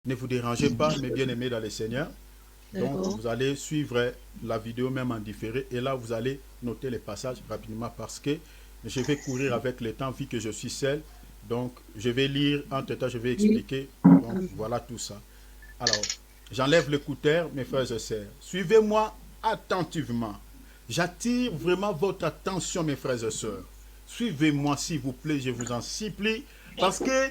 Ne vous dérangez pas, mes bien-aimés dans le Seigneur. Donc, D'accord. vous allez suivre la vidéo même en différé. Et là, vous allez noter les passages rapidement parce que je vais courir avec le temps vu que je suis seul. Donc, je vais lire. Entre-temps, je vais Oui. expliquer. Donc, voilà tout ça. Alors, j'enlève l'écouteur, mes frères et sœurs. Suivez-moi attentivement. J'attire vraiment votre attention, mes frères et sœurs. Suivez-moi, s'il vous plaît, je vous en supplie. Parce que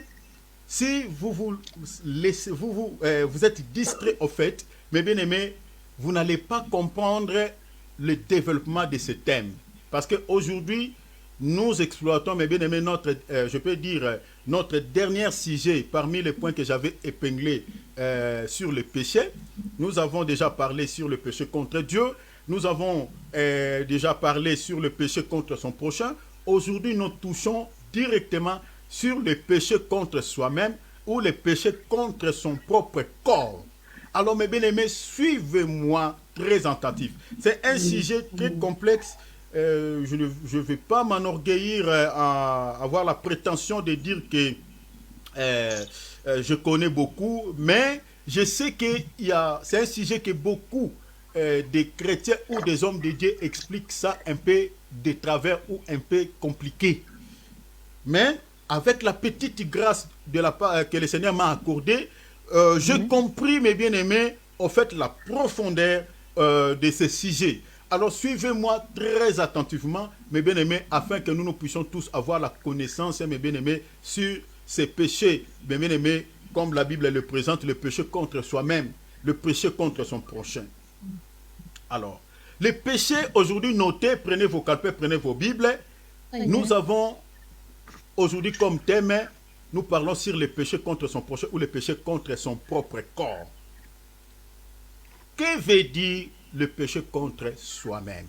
si vous vous laissez, vous êtes distrait au fait, mes bien-aimés, vous n'allez pas comprendre le développement de ce thème. Parce qu'aujourd'hui, nous exploitons, mes bien-aimés, je peux dire, notre dernier sujet parmi les points que j'avais épinglés sur le péché. Nous avons déjà parlé sur le péché contre Dieu. Nous avons déjà parlé sur le péché contre son prochain. Aujourd'hui, nous touchons directement sur le péché contre soi-même ou le péché contre son propre corps. Alors, mes bien-aimés, suivez-moi très attentif. C'est un sujet très complexe. Je ne vais pas m'enorgueillir à avoir la prétention de dire que je connais beaucoup, mais je sais que c'est un sujet que beaucoup des chrétiens ou des hommes de Dieu expliquent ça un peu de travers ou un peu compliqué. Mais avec la petite grâce que le Seigneur m'a accordée, j'ai compris, mes bien-aimés, au fait, la profondeur de ce sujet. Alors suivez-moi très attentivement, mes bien-aimés, afin que nous puissions tous avoir la connaissance, mes bien-aimés, sur ces péchés, mes bien-aimés, comme la Bible le présente, le péché contre soi-même, le péché contre son prochain. Alors, les péchés aujourd'hui notés, prenez vos calepins, prenez vos Bibles. Nous avons aujourd'hui comme thème, nous parlons sur le péché contre son prochain ou le péché contre son propre corps. Que veut dire le péché contre soi-même?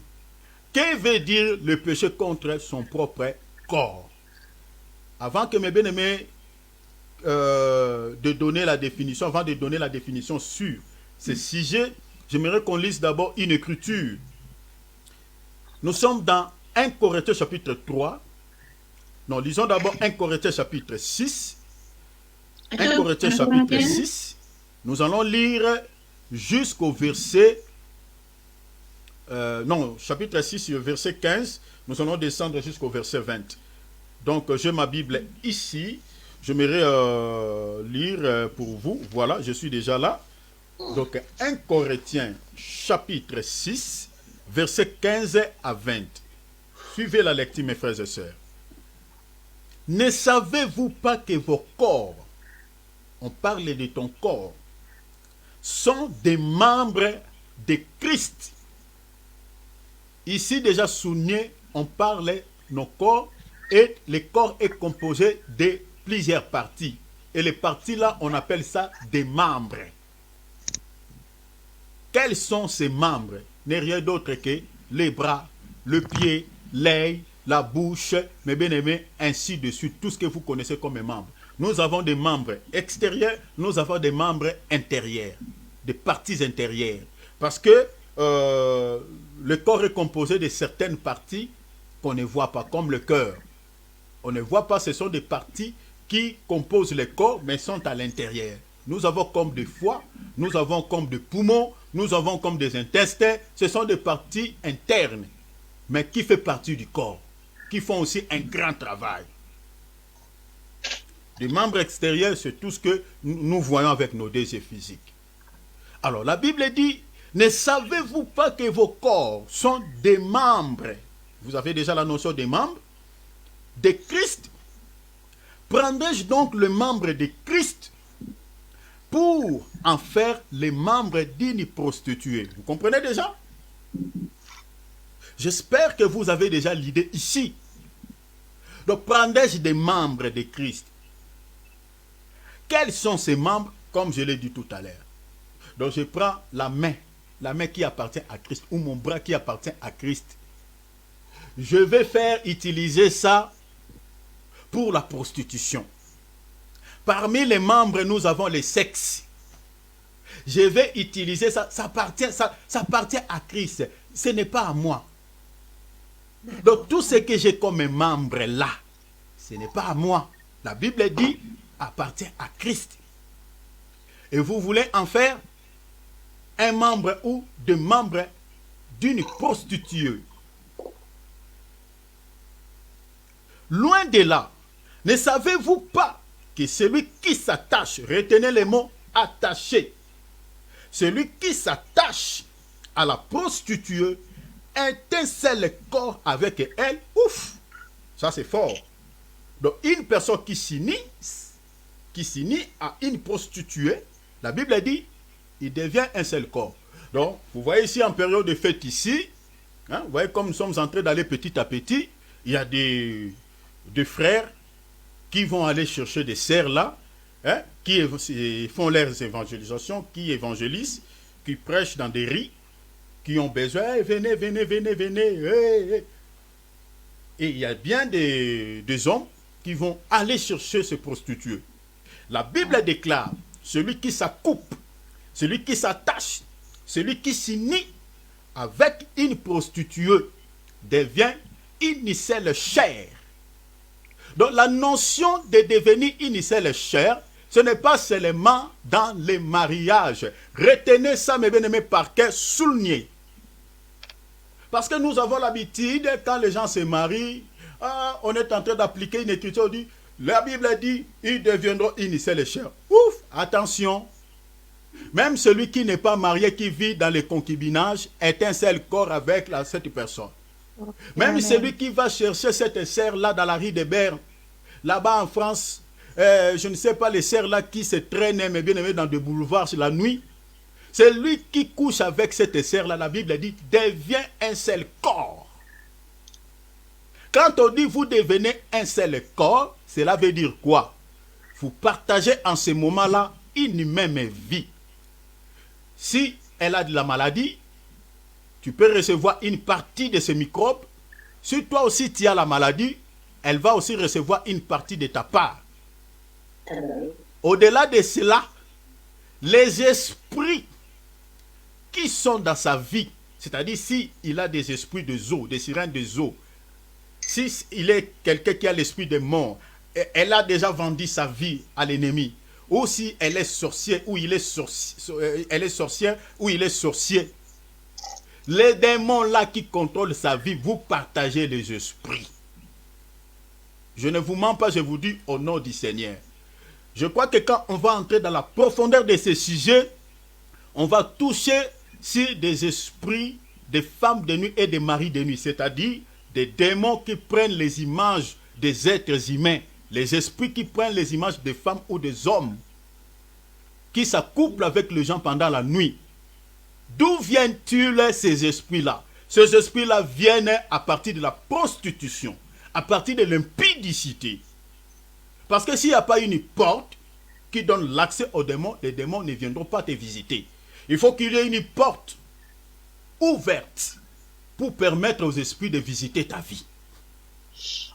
Que veut dire le péché contre son propre corps? Avant que mes bien-aimés de donner la définition, avant de donner la définition sur ce sujet, j'aimerais qu'on lise d'abord une écriture. Nous sommes dans 1 Corinthiens chapitre 3. Non, lisons d'abord 1 Corinthiens chapitre 6. 1 Corinthiens chapitre 6. Nous allons lire jusqu'au verset... chapitre 6, verset 15. Nous allons descendre jusqu'au verset 20. Donc, j'ai ma Bible ici. J'aimerais lire pour vous. Voilà, je suis déjà là. Donc, 1 Corinthiens chapitre 6, verset 15 à 20. Suivez la lecture, mes frères et sœurs. Ne savez-vous pas que vos corps, on parle de ton corps, sont des membres de Christ? Ici déjà souligné, on parle de nos corps et le corps est composé de plusieurs parties. Et les parties là, on appelle ça des membres. Quels sont ces membres? N'est rien d'autre que les bras, le pied, l'œil, la bouche, mes bien-aimés, ainsi de suite, tout ce que vous connaissez comme membres. Nous avons des membres extérieurs, nous avons des membres intérieurs, des parties intérieures. Parce que le corps est composé de certaines parties qu'on ne voit pas, comme le cœur. On ne voit pas, ce sont des parties qui composent le corps, mais sont à l'intérieur. Nous avons comme des foies, nous avons comme des poumons, nous avons comme des intestins. Ce sont des parties internes, mais qui font partie du corps, qui font aussi un grand travail. Les membres extérieurs, c'est tout ce que nous voyons avec nos yeux physiques. Alors, la Bible dit, ne savez-vous pas que vos corps sont des membres? Vous avez déjà la notion des membres de Christ. Prendrai-je donc le membre de Christ pour en faire les membres d'une prostituée? Vous comprenez déjà? J'espère que vous avez déjà l'idée ici. Donc, prendrai-je des membres de Christ? Quels sont ces membres? Comme je l'ai dit tout à l'heure. Donc, je prends la main qui appartient à Christ, ou mon bras qui appartient à Christ. Je vais faire utiliser ça pour la prostitution. Parmi les membres, nous avons les sexes. Je vais utiliser ça, ça appartient à Christ. Ce n'est pas à moi. Donc tout ce que j'ai comme membre là, ce n'est pas à moi. La Bible dit, appartient à Christ. et vous voulez en faire un membre ou deux membres d'une prostituée. Loin de là, ne savez-vous pas que celui qui s'attache, retenez les mots attaché, celui qui s'attache à la prostituée est un seul corps avec elle. Ouf, ça c'est fort. Donc une personne qui s'unit à une prostituée, la Bible dit, il devient un seul corps. Donc vous voyez ici en période de fête ici, hein, vous voyez comme nous sommes en train d'aller petit à petit, il y a des frères qui vont aller chercher des sœurs là, hein, qui font leurs évangélisations, qui évangélisent, qui prêchent dans des riz, qui ont besoin, venez, venez, venez, venez. Et il y a bien des hommes qui vont aller chercher ces prostituées. La Bible déclare, celui qui s'accouple, celui qui s'attache, celui qui s'unit avec une prostituée devient une seule chair. Donc la notion de devenir une seule chair, ce n'est pas seulement dans les mariages. Retenez ça, mes bien-aimés, par cœur, souligné. Parce que nous avons l'habitude, quand les gens se marient, on est en train d'appliquer une écriture, dit, la Bible dit, ils deviendront une seule chair. Ouf, attention. Même celui qui n'est pas marié, qui vit dans le concubinage, est un seul corps avec cette personne. Même celui qui va chercher cette sœur-là dans la rue de Berne, là-bas en France, je ne sais pas, les sœurs-là qui se traînent, mais bien aimés dans des boulevards la nuit, celui qui couche avec cette sœur-là, la Bible dit, devient un seul corps. Quand on dit vous devenez un seul corps, cela veut dire quoi? Vous partagez en ce moment-là une même vie. Si elle a de la maladie, tu peux recevoir une partie de ces microbes. Si toi aussi tu as la maladie, elle va aussi recevoir une partie de ta part. Au-delà de cela, les esprits qui sont dans sa vie, c'est-à-dire s'il a des esprits de zoo, des sirènes de zoo, si il est quelqu'un qui a l'esprit de mort, elle a déjà vendu sa vie à l'ennemi, ou si elle est sorcière ou il est sorcière ou il est sorcier, les démons là qui contrôlent sa vie, vous partagez les esprits. Je ne vous mens pas, je vous dis au nom du Seigneur. Je crois que quand on va entrer dans la profondeur de ces sujets, on va toucher sur des esprits des femmes de nuit et des maris de nuit, c'est-à-dire des démons qui prennent les images des êtres humains, les esprits qui prennent les images des femmes ou des hommes, qui s'accouplent avec les gens pendant la nuit. D'où viennent-ils ces esprits-là? Ces esprits-là viennent à partir de la prostitution, à partir de l'impudicité. Parce que s'il n'y a pas une porte qui donne l'accès aux démons, les démons ne viendront pas te visiter. Il faut qu'il y ait une porte ouverte pour permettre aux esprits de visiter ta vie.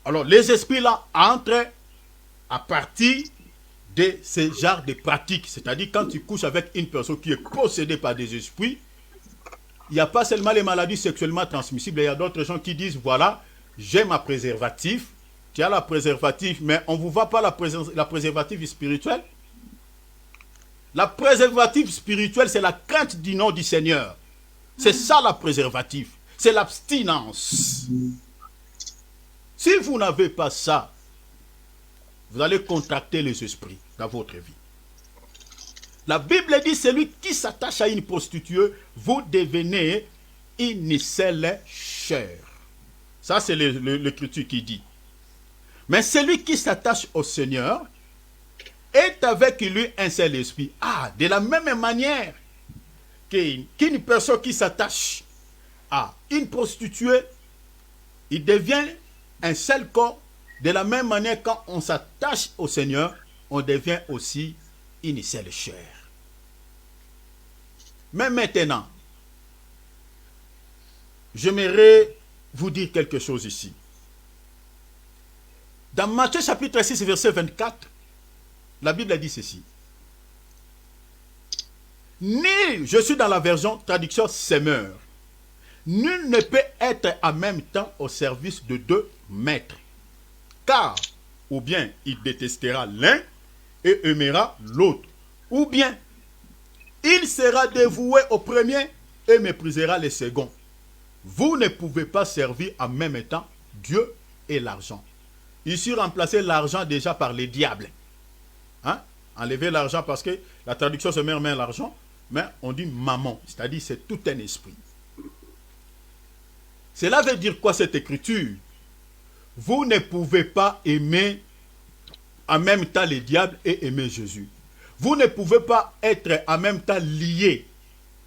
Alors, les esprits-là entrent à partir de ce genre de pratiques. C'est-à-dire, quand tu couches avec une personne qui est possédée par des esprits, il n'y a pas seulement les maladies sexuellement transmissibles, il y a d'autres gens qui disent, voilà, j'ai ma préservatif, tu as la préservative, mais on ne vous voit pas la préservative spirituelle. La préservative spirituelle, c'est la crainte du nom du Seigneur. C'est ça la préservative. C'est l'abstinence. Si vous n'avez pas ça, vous allez contracter les esprits dans votre vie. La Bible dit, celui qui s'attache à une prostituée, vous devenez une seule chair. Ça, c'est l'écriture qui dit. Mais celui qui s'attache au Seigneur est avec lui un seul esprit. Ah, de la même manière qu'une personne qui s'attache à une prostituée, il devient un seul corps. De la même manière, quand on s'attache au Seigneur, on devient aussi une seule chair. Mais maintenant, j'aimerais vous dire quelque chose ici. Dans Matthieu chapitre 6, verset 24, la Bible dit ceci. Je suis dans la version traduction Semeur. Nul ne peut être en même temps au service de deux maîtres. Car, ou bien il détestera l'un et aimera l'autre. Ou bien Il sera dévoué au premier et méprisera les seconds. Vous ne pouvez pas servir en même temps Dieu et l'argent. Ici, remplacer l'argent déjà par les diables. Hein? Enlever l'argent parce que la traduction se met en main l'argent, mais on dit maman, c'est-à-dire c'est tout un esprit. Cela veut dire quoi cette écriture? Vous ne pouvez pas aimer en même temps les diables et aimer Jésus. Vous ne pouvez pas être en même temps lié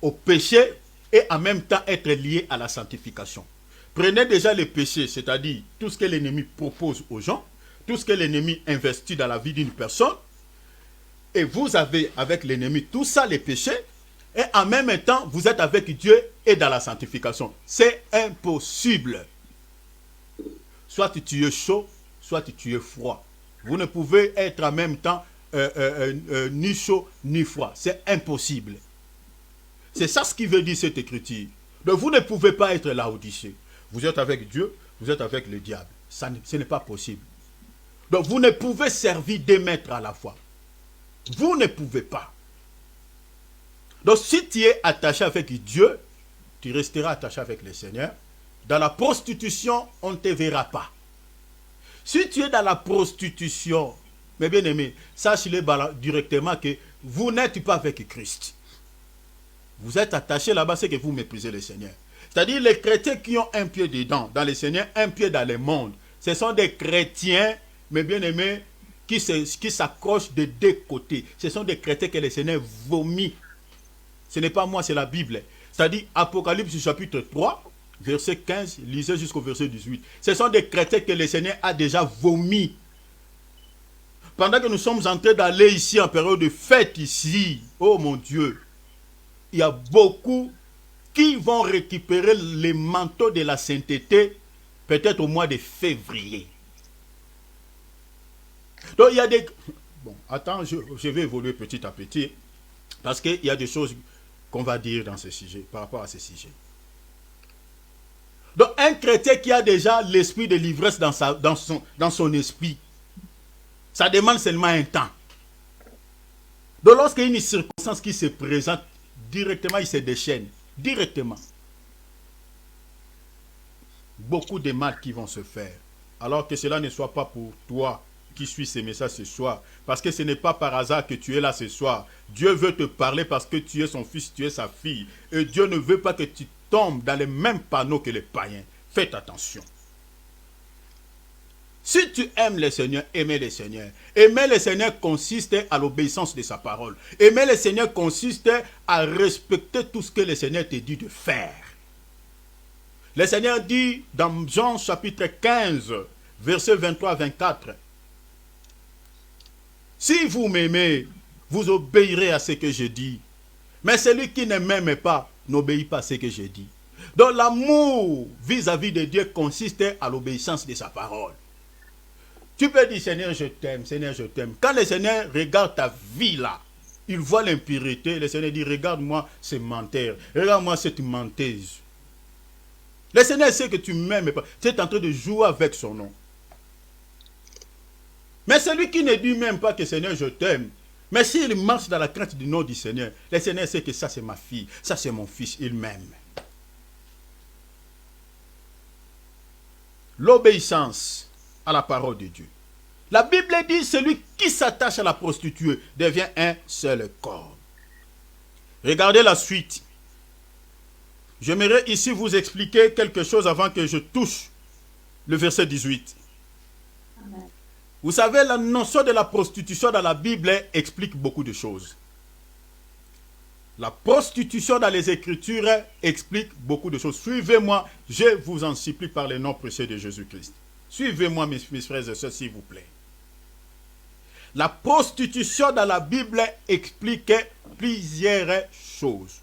au péché et en même temps être lié à la sanctification. Prenez déjà le péché, c'est-à-dire tout ce que l'ennemi propose aux gens, tout ce que l'ennemi investit dans la vie d'une personne, et vous avez avec l'ennemi tout ça, les péchés, et en même temps, vous êtes avec Dieu et dans la sanctification. C'est impossible. Soit tu es chaud, soit tu es froid. Vous ne pouvez être en même temps ni chaud ni froid. C'est impossible. C'est ça ce qui veut dire cette écriture. Donc vous ne pouvez pas être Laodicée. Vous êtes avec Dieu, vous êtes avec le diable. Ce n'est pas possible. Donc vous ne pouvez servir deux maîtres à la fois. Vous ne pouvez pas. Donc si tu es attaché avec Dieu, tu resteras attaché avec le Seigneur. Dans la prostitution, on ne te verra pas. Si tu es dans la prostitution, mes bien-aimés, sache-le directement que vous n'êtes pas avec Christ. Vous êtes attaché là-bas, c'est que vous méprisez le Seigneur. C'est-à-dire les chrétiens qui ont un pied dedans, dans le Seigneur, un pied dans le monde. Ce sont des chrétiens, mes bien-aimés, qui s'accrochent de deux côtés. Ce sont des chrétiens que le Seigneur vomit. Ce n'est pas moi, c'est la Bible. C'est-à-dire Apocalypse chapitre 3, verset 15, lisez jusqu'au verset 18. Ce sont des chrétiens que le Seigneur a déjà vomi. Pendant que nous sommes en train d'aller ici en période de fête ici, oh mon Dieu, il y a beaucoup qui vont récupérer les manteaux de la sainteté peut-être au mois de février. Donc il y a des... Bon, attends, je vais évoluer petit à petit parce qu'il y a des choses qu'on va dire dans ce sujet, par rapport à ce sujet. Donc un chrétien qui a déjà l'esprit de l'ivresse dans son esprit, ça demande seulement un temps. Donc lorsqu'il y a une circonstance qui se présente, directement il se déchaîne. Directement. Beaucoup de mal qui vont se faire. Alors que cela ne soit pas pour toi qui suis ces messages ce soir. Parce que ce n'est pas par hasard que tu es là ce soir. Dieu veut te parler parce que tu es son fils, tu es sa fille. Et Dieu ne veut pas que tu tombes dans les mêmes panneaux que les païens. Faites attention. Si tu aimes le Seigneur, aimez le Seigneur. Aimer le Seigneur consiste à l'obéissance de sa parole. Aimer le Seigneur consiste à respecter tout ce que le Seigneur te dit de faire. Le Seigneur dit dans Jean chapitre 15, versets 23 à 24, « Si vous m'aimez, vous obéirez à ce que je dis. Mais celui qui ne m'aime pas, n'obéit pas à ce que je dis. » Donc l'amour vis-à-vis de Dieu consiste à l'obéissance de sa parole. Tu peux dire, Seigneur, je t'aime, Seigneur, je t'aime. Quand le Seigneur regarde ta vie là, il voit l'impureté, le Seigneur dit, regarde-moi ce menteur, regarde-moi cette menteuse. Le Seigneur sait que tu m'aimes pas. Tu es en train de jouer avec son nom. Mais celui qui ne dit même pas que Seigneur, je t'aime, mais s'il marche dans la crainte du nom du Seigneur, le Seigneur sait que ça c'est ma fille, ça c'est mon fils, il m'aime. L'obéissance à la parole de Dieu. La Bible dit, celui qui s'attache à la prostituée devient un seul corps. Regardez la suite. J'aimerais ici vous expliquer quelque chose avant que je touche le verset 18. Amen. Vous savez, la notion de la prostitution dans la Bible explique beaucoup de choses. La prostitution dans les Écritures explique beaucoup de choses. Suivez-moi, je vous en supplie par le nom précieux de Jésus-Christ. Suivez-moi, mes frères et sœurs, s'il vous plaît. La prostitution dans la Bible explique plusieurs choses.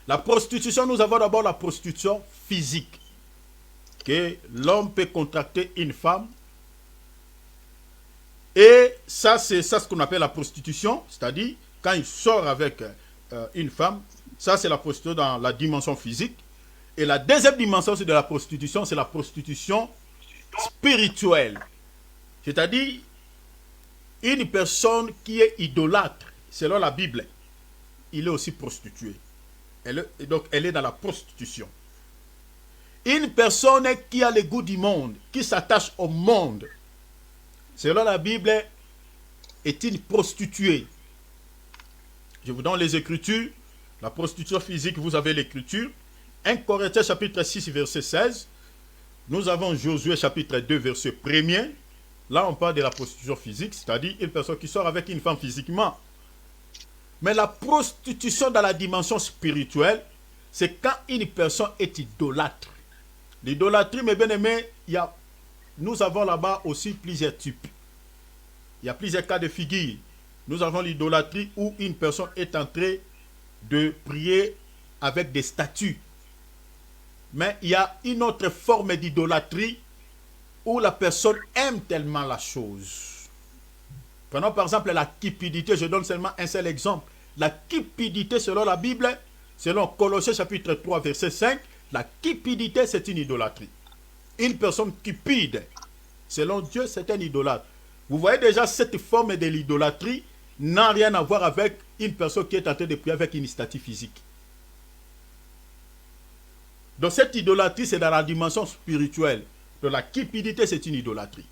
La prostitution, nous avons d'abord la prostitution physique. Que l'homme peut contracter une femme. Et ça, c'est ça ce qu'on appelle la prostitution. C'est-à-dire, quand il sort avec une femme, ça c'est la prostitution dans la dimension physique. Et la deuxième dimension de la prostitution, c'est la prostitution spirituelle. C'est-à-dire, une personne qui est idolâtre, selon la Bible, il est aussi prostitué. Donc, elle est dans la prostitution. Une personne qui a le goût du monde, qui s'attache au monde, selon la Bible, est une prostituée. Je vous donne les Écritures. La prostitution physique, vous avez l'Écriture. 1 Corinthiens chapitre 6, verset 16. Nous avons Josué chapitre 2, verset 1er. Là, on parle de la prostitution physique, c'est-à-dire une personne qui sort avec une femme physiquement. Mais la prostitution dans la dimension spirituelle, c'est quand une personne est idolâtre. L'idolâtrie, mes bien-aimés, nous avons là-bas aussi plusieurs types. Il y a plusieurs cas de figure. Nous avons l'idolâtrie où une personne est en train de prier avec des statues. Mais il y a une autre forme d'idolâtrie où la personne aime tellement la chose. Prenons par exemple la cupidité, je donne seulement un seul exemple. La cupidité selon la Bible, selon Colossiens chapitre 3 verset 5, la cupidité c'est une idolâtrie. Une personne cupide, selon Dieu c'est un idolâtre. Vous voyez déjà cette forme de l'idolâtrie n'a rien à voir avec une personne qui est en train de prier avec une statue physique. Donc cette idolâtrie c'est dans la dimension spirituelle. Donc la cupidité c'est une idolâtrie.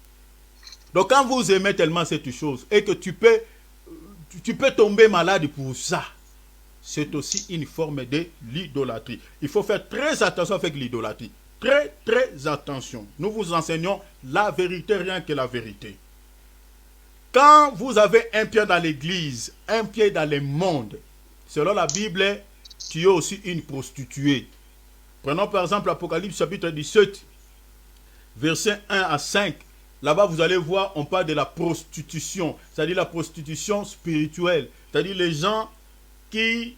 Donc quand vous aimez tellement cette chose et que tu peux tomber malade pour ça, c'est aussi une forme de l'idolâtrie. Il faut faire très attention avec l'idolâtrie. Très, très attention. Nous vous enseignons la vérité, rien que la vérité. Quand vous avez un pied dans l'église, un pied dans le monde, selon la Bible, tu es aussi une prostituée. Prenons par exemple l'Apocalypse chapitre 17, versets 1 à 5. Là-bas, vous allez voir, on parle de la prostitution, c'est-à-dire la prostitution spirituelle. C'est-à-dire les gens qui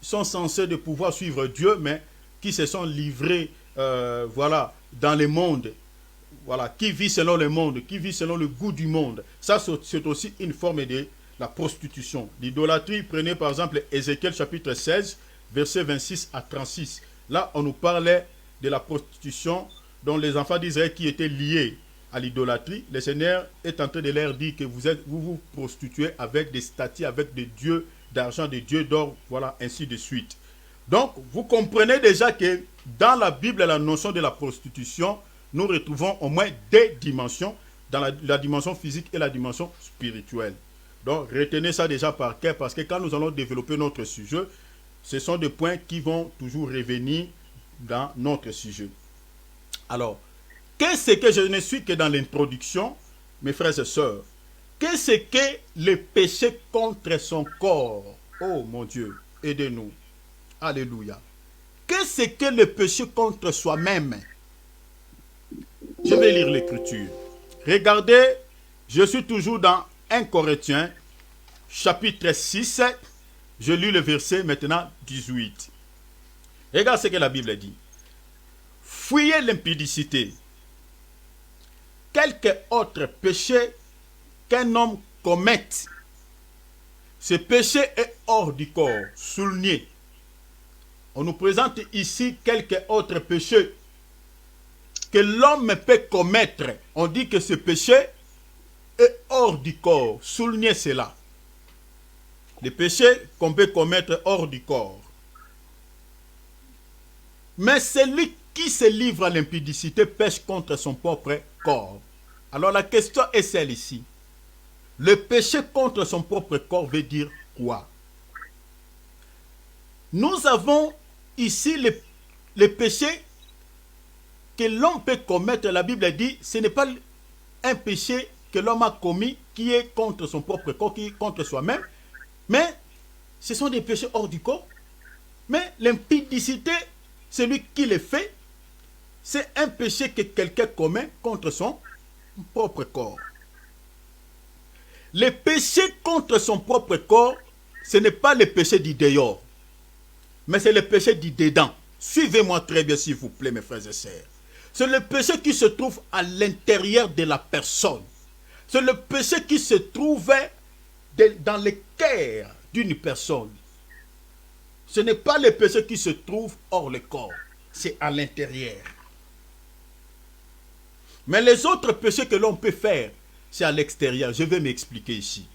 sont censés de pouvoir suivre Dieu, mais qui se sont livrés voilà, dans le monde. Voilà, qui vit selon le monde, qui vit selon le goût du monde. Ça, c'est aussi une forme de la prostitution. L'idolâtrie, prenez par exemple Ézéchiel chapitre 16, versets 26 à 36. Là, on nous parlait de la prostitution dont les enfants d'Israël qui étaient liés à l'idolâtrie. Le Seigneur est en train de leur dire que vous vous prostituez avec des statues, avec des dieux d'argent, des dieux d'or, voilà, ainsi de suite. Donc, vous comprenez déjà que dans la Bible, la notion de la prostitution, nous retrouvons au moins deux dimensions, dans la dimension physique et la dimension spirituelle. Donc, retenez ça déjà par cœur, parce que quand nous allons développer notre sujet, ce sont des points qui vont toujours revenir dans notre sujet. Alors, qu'est-ce que je ne suis que dans l'introduction, mes frères et sœurs? Qu'est-ce que le péché contre son corps? Oh mon Dieu, aidez-nous. Alléluia. Qu'est-ce que le péché contre soi-même? Je vais lire l'écriture. Regardez, je suis toujours dans 1 Corinthiens, chapitre 6. Je lis le verset maintenant 18. Regarde ce que la Bible dit. Fuyez l'impudicité. Quelque autre péché qu'un homme commette, ce péché est hors du corps, souligné. On nous présente ici quelques autres péchés que l'homme peut commettre. On dit que ce péché est hors du corps, souligné cela. Les péchés qu'on peut commettre hors du corps. Mais celui qui se livre à l'impudicité pêche contre son propre corps. Alors la question est celle-ci. Le péché contre son propre corps veut dire quoi? Nous avons ici le péché que l'homme peut commettre. La Bible dit ce n'est pas un péché que l'homme a commis qui est contre son propre corps, qui est contre soi-même, mais ce sont des péchés hors du corps. Mais l'impudicité, celui qui le fait, c'est un péché que quelqu'un commet contre son propre corps. Le péché contre son propre corps, ce n'est pas le péché du dehors, mais c'est le péché du dedans. Suivez-moi très bien s'il vous plaît, mes frères et sœurs. C'est le péché qui se trouve à l'intérieur de la personne. C'est le péché qui se trouve dans le cœur d'une personne. Ce n'est pas le péché qui se trouve hors le corps, c'est à l'intérieur. Mais les autres péchés que l'on peut faire, c'est à l'extérieur. Je vais m'expliquer ici.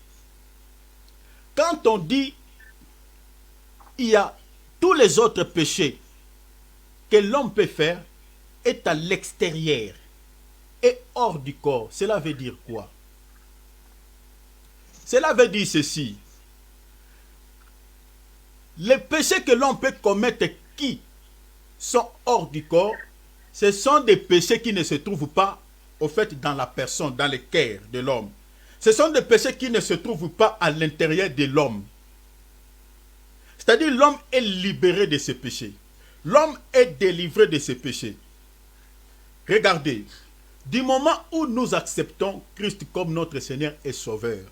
Quand on dit il y a tous les autres péchés que l'homme peut faire est à l'extérieur et hors du corps. Cela veut dire quoi? Cela veut dire ceci. Les péchés que l'on peut commettre qui sont hors du corps, ce sont des péchés qui ne se trouvent pas, au fait, dans la personne, dans le cœur de l'homme. Ce sont des péchés qui ne se trouvent pas à l'intérieur de l'homme. C'est-à-dire l'homme est libéré de ses péchés. L'homme est délivré de ses péchés. Regardez, du moment où nous acceptons Christ comme notre Seigneur et Sauveur,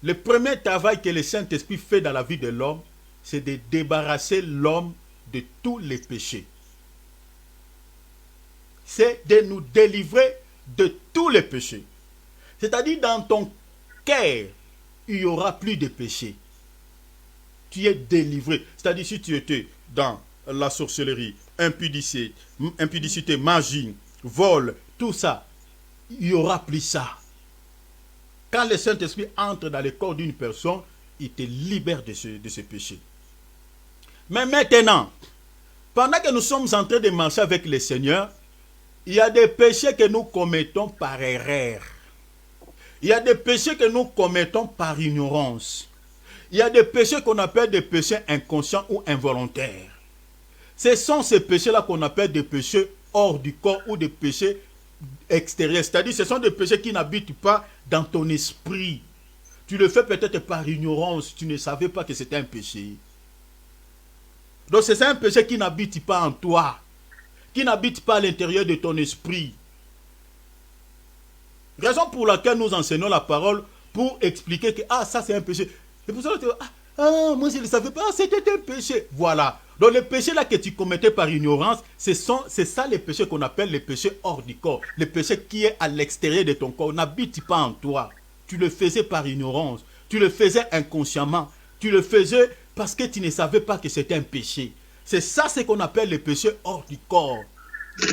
le premier travail que le Saint-Esprit fait dans la vie de l'homme, c'est de débarrasser l'homme de tous les péchés. C'est de nous délivrer de tous les péchés. C'est-à-dire dans ton cœur, il n'y aura plus de péché. Tu es délivré. C'est-à-dire si tu étais dans la sorcellerie, impudicité, magie, vol, tout ça, il n'y aura plus ça. Quand le Saint-Esprit entre dans le corps d'une personne, il te libère de ce péché. Mais maintenant, pendant que nous sommes en train de marcher avec le Seigneur, il y a des péchés que nous commettons par erreur. Il y a des péchés que nous commettons par ignorance. Il y a des péchés qu'on appelle des péchés inconscients ou involontaires. Ce sont ces péchés-là qu'on appelle des péchés hors du corps ou des péchés extérieurs. C'est-à-dire ce sont des péchés qui n'habitent pas dans ton esprit. Tu le fais peut-être par ignorance. Tu ne savais pas que c'était un péché. Donc c'est un péché qui n'habite pas en toi. Qui n'habite pas à l'intérieur de ton esprit. Raison pour laquelle nous enseignons la parole pour expliquer que ça c'est un péché. C'est pour ça que tu dis, moi je ne savais pas, c'était un péché. Voilà. Donc les péchés là que tu commettais par ignorance, c'est ça les péchés qu'on appelle les péchés hors du corps. Les péchés qui est à l'extérieur de ton corps, n'habitent pas en toi. Tu le faisais par ignorance. Tu le faisais inconsciemment. Tu le faisais parce que tu ne savais pas que c'était un péché. C'est ça ce qu'on appelle les péchés hors du corps,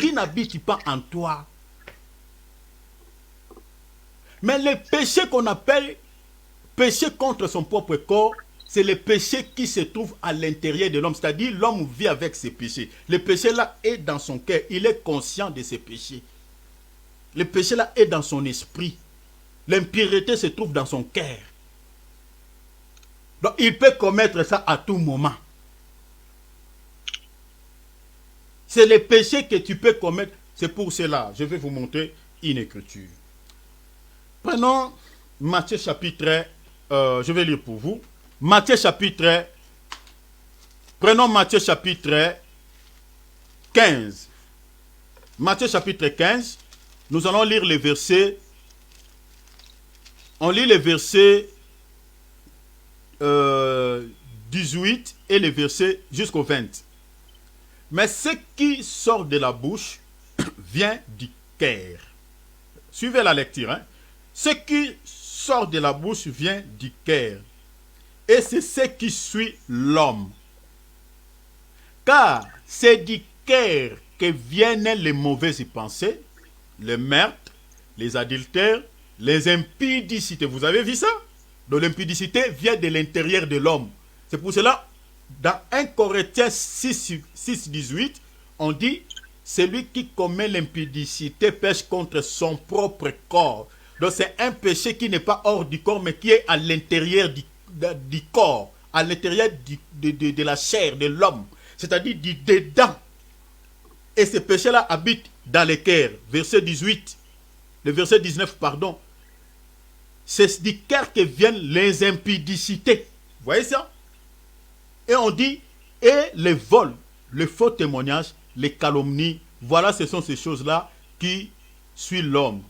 qui n'habitent pas en toi. Mais les péchés qu'on appelle péchés contre son propre corps, c'est les péchés qui se trouvent à l'intérieur de l'homme. C'est-à-dire l'homme vit avec ses péchés. Le péché là est dans son cœur. Il est conscient de ses péchés. Le péché là est dans son esprit. L'impureté se trouve dans son cœur. Donc il peut commettre ça à tout moment. C'est les péchés que tu peux commettre. C'est pour cela, je vais vous montrer une écriture. Prenons Matthieu chapitre, je vais lire pour vous. Matthieu chapitre, prenons Matthieu chapitre 15. Matthieu chapitre 15, nous allons lire les versets. On lit les versets 18 et les versets jusqu'au 20. Mais ce qui sort de la bouche vient du cœur. Suivez la lecture. Ce qui sort de la bouche vient du cœur. Et c'est ce qui suit l'homme. Car c'est du cœur que viennent les mauvaises pensées, les meurtres, les adultères, les impudicités. Vous avez vu ça? Donc l'impudicité vient de l'intérieur de l'homme. C'est pour cela, dans 1 Corinthiens 6, 18, on dit, celui qui commet l'impudicité pêche contre son propre corps. Donc c'est un péché qui n'est pas hors du corps, mais qui est à l'intérieur du corps, à l'intérieur de la chair de l'homme, c'est-à-dire du dedans. Et ce péché-là habite dans le cœur. Verset 18, le verset 19, pardon. C'est du cœur que viennent les impudicités. Vous voyez ça? Et on dit, et les vols, les faux témoignages, les calomnies, voilà, ce sont ces choses-là qui suivent l'homme.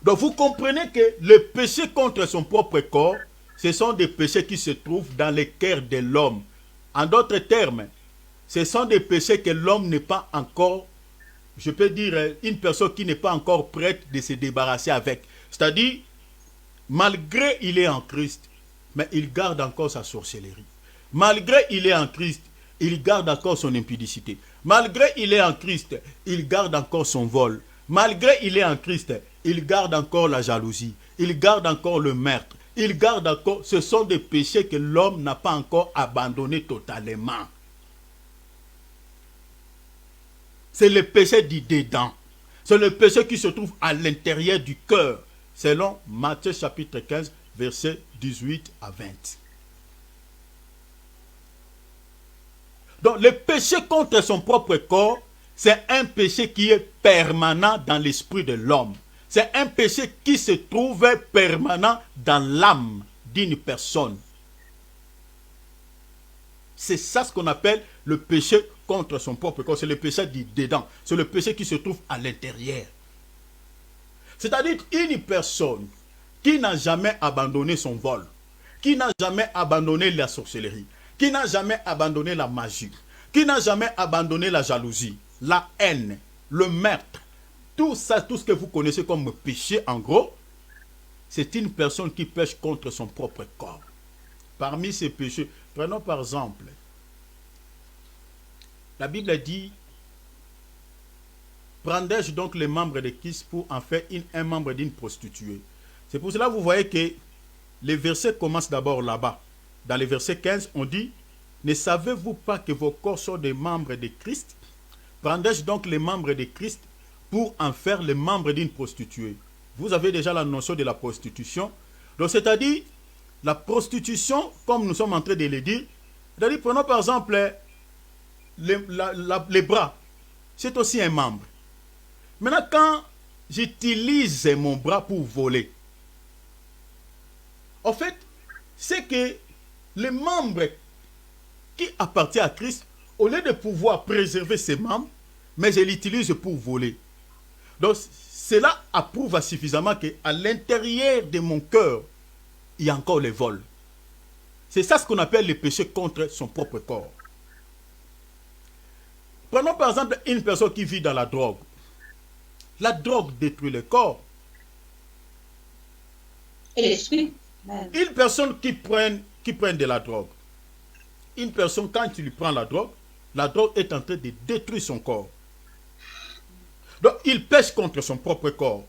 Donc vous comprenez que le péché contre son propre corps, ce sont des péchés qui se trouvent dans le cœur de l'homme. En d'autres termes, ce sont des péchés que l'homme n'est pas encore, je peux dire, une personne qui n'est pas encore prête de se débarrasser avec. C'est-à-dire, malgré il est en Christ, mais il garde encore sa sorcellerie. Malgré il est en Christ, il garde encore son impudicité. Malgré il est en Christ, il garde encore son vol. Malgré il est en Christ, il garde encore la jalousie. Il garde encore le meurtre. il garde encore, ce sont des péchés que l'homme n'a pas encore abandonnés totalement. C'est le péché du dedans. C'est le péché qui se trouve à l'intérieur du cœur, selon Matthieu chapitre 15, versets 18 à 20. Donc le péché contre son propre corps, c'est un péché qui est permanent dans l'esprit de l'homme. C'est un péché qui se trouve permanent dans l'âme d'une personne. C'est ça ce qu'on appelle le péché contre son propre corps. C'est le péché du dedans. C'est le péché qui se trouve à l'intérieur. C'est-à-dire une personne qui n'a jamais abandonné son vol, qui n'a jamais abandonné la sorcellerie, qui n'a jamais abandonné la magie, qui n'a jamais abandonné la jalousie, la haine, le meurtre, tout ça, tout ce que vous connaissez comme péché, en gros, c'est une personne qui pêche contre son propre corps. Parmi ces péchés, prenons par exemple, la Bible dit, prendrai-je donc les membres de Christ pour en faire un membre d'une prostituée. C'est pour cela que vous voyez que les versets commencent d'abord là-bas. Dans les versets 15, on dit, ne savez-vous pas que vos corps sont des membres de Christ? Prendrai-je donc les membres de Christ pour en faire les membres d'une prostituée? Vous avez déjà la notion de la prostitution. Donc c'est-à-dire, la prostitution, comme nous sommes en train de le dire, c'est-à-dire, prenons par exemple les bras. C'est aussi un membre. Maintenant, quand j'utilise mon bras pour voler, en fait, c'est que les membres qui appartiennent à Christ, au lieu de pouvoir préserver ses membres, mais je l'utilise pour voler. Donc, cela approuve suffisamment qu'à l'intérieur de mon cœur, il y a encore les vols. C'est ça ce qu'on appelle le péché contre son propre corps. Prenons par exemple une personne qui vit dans la drogue. La drogue détruit le corps. Et l'esprit. Une personne qui prend de la drogue. Une personne, quand tu lui prends la drogue est en train de détruire son corps. Donc, il pêche contre son propre corps.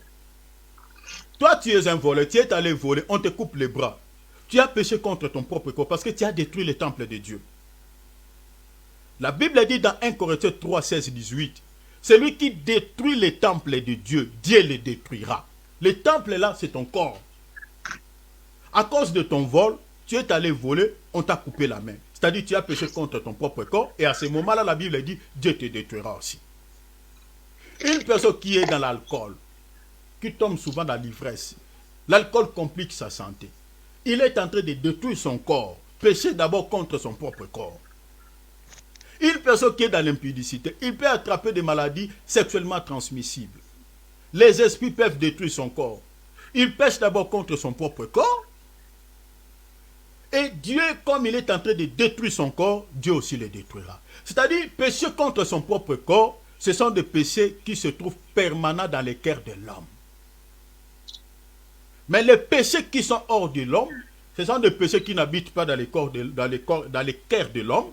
Toi, tu es un voleur, tu es allé voler, on te coupe les bras. Tu as péché contre ton propre corps parce que tu as détruit le temple de Dieu. La Bible dit dans 1 Corinthiens 3, 16, 18, celui qui détruit le temple de Dieu, Dieu le détruira. Le temple là, c'est ton corps. À cause de ton vol, tu es allé voler, on t'a coupé la main. C'est-à-dire tu as péché contre ton propre corps et à ce moment-là, la Bible dit, Dieu te détruira aussi. Une personne qui est dans l'alcool, qui tombe souvent dans l'ivresse, l'alcool complique sa santé. Il est en train de détruire son corps, pécher d'abord contre son propre corps. Une personne qui est dans l'impudicité, il peut attraper des maladies sexuellement transmissibles. Les esprits peuvent détruire son corps. Il pêche d'abord contre son propre corps. Et Dieu, comme il est en train de détruire son corps, Dieu aussi le détruira. C'est-à-dire, pécher contre son propre corps, ce sont des péchés qui se trouvent permanents dans les cœurs de l'homme. Mais les péchés qui sont hors de l'homme, ce sont des péchés qui n'habitent pas dans les cœurs de l'homme.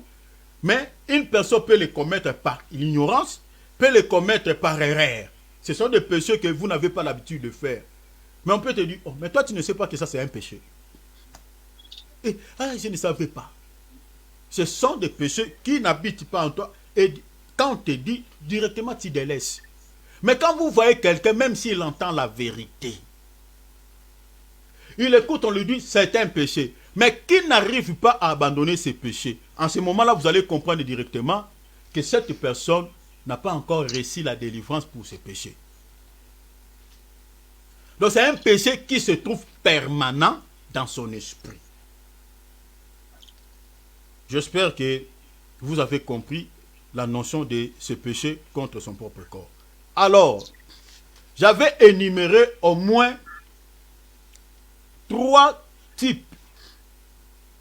Mais une personne peut les commettre par ignorance, peut les commettre par erreur. Ce sont des péchés que vous n'avez pas l'habitude de faire. Mais on peut te dire, oh, mais toi tu ne sais pas que ça c'est un péché. Et, je ne savais pas. Ce sont des péchés qui n'habitent pas en toi. Et quand on te dit, directement tu délaisses. Mais quand vous voyez quelqu'un, même s'il entend la vérité, il écoute, on lui dit, c'est un péché. Mais qui n'arrive pas à abandonner ses péchés, en ce moment-là, vous allez comprendre directement que cette personne n'a pas encore reçu la délivrance pour ses péchés. Donc c'est un péché qui se trouve permanent dans son esprit. J'espère que vous avez compris la notion de ce péché contre son propre corps. Alors, j'avais énuméré au moins 3 types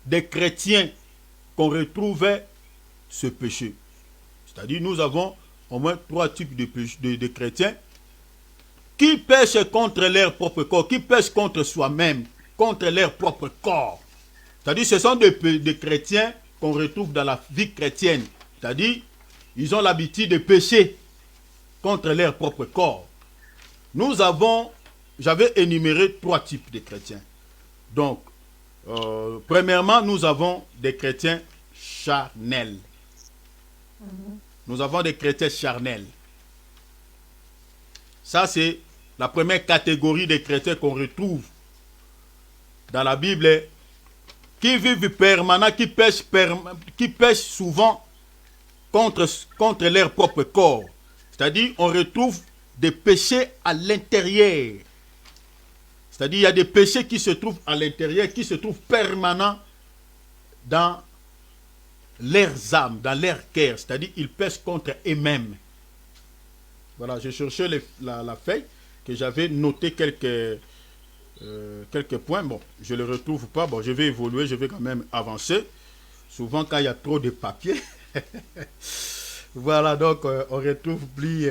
de chrétiens qu'on retrouvait ce péché. C'est-à-dire, nous avons au moins 3 types de chrétiens qui pêchent contre leur propre corps, qui pêchent contre soi-même, contre leur propre corps. C'est-à-dire, ce sont des chrétiens qu'on retrouve dans la vie chrétienne. C'est-à-dire, ils ont l'habitude de pécher contre leur propre corps. J'avais énuméré 3 types de chrétiens. Donc, premièrement, nous avons des chrétiens charnels. Nous avons des chrétiens charnels. Ça, c'est la première catégorie des chrétiens qu'on retrouve dans la Bible, qui vivent permanent, qui pêchent souvent contre leur propre corps. C'est-à-dire, on retrouve des péchés à l'intérieur. C'est-à-dire, il y a des péchés qui se trouvent à l'intérieur, qui se trouvent permanents dans leurs âmes, dans leur cœur. C'est-à-dire, ils pêchent contre eux-mêmes. Voilà, je cherchais la feuille que j'avais noté quelques points. Bon, je ne le retrouve pas. Bon, je vais évoluer, je vais quand même avancer. Souvent, quand il y a trop de papier. Voilà, donc, on retrouve plus...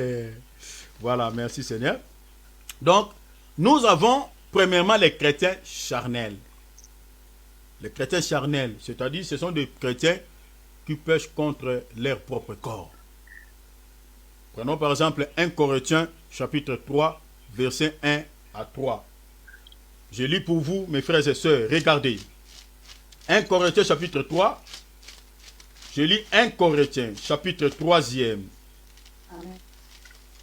voilà, merci Seigneur. Donc, nous avons, premièrement, les chrétiens charnels. Les chrétiens charnels, c'est-à-dire, ce sont des chrétiens qui pêchent contre leur propre corps. Prenons par exemple 1 Corinthiens chapitre 3, versets 1 à 3. Je lis pour vous, mes frères et sœurs, regardez. 1 Corinthiens chapitre 3, je lis 1 Corinthiens chapitre 3e. Amen.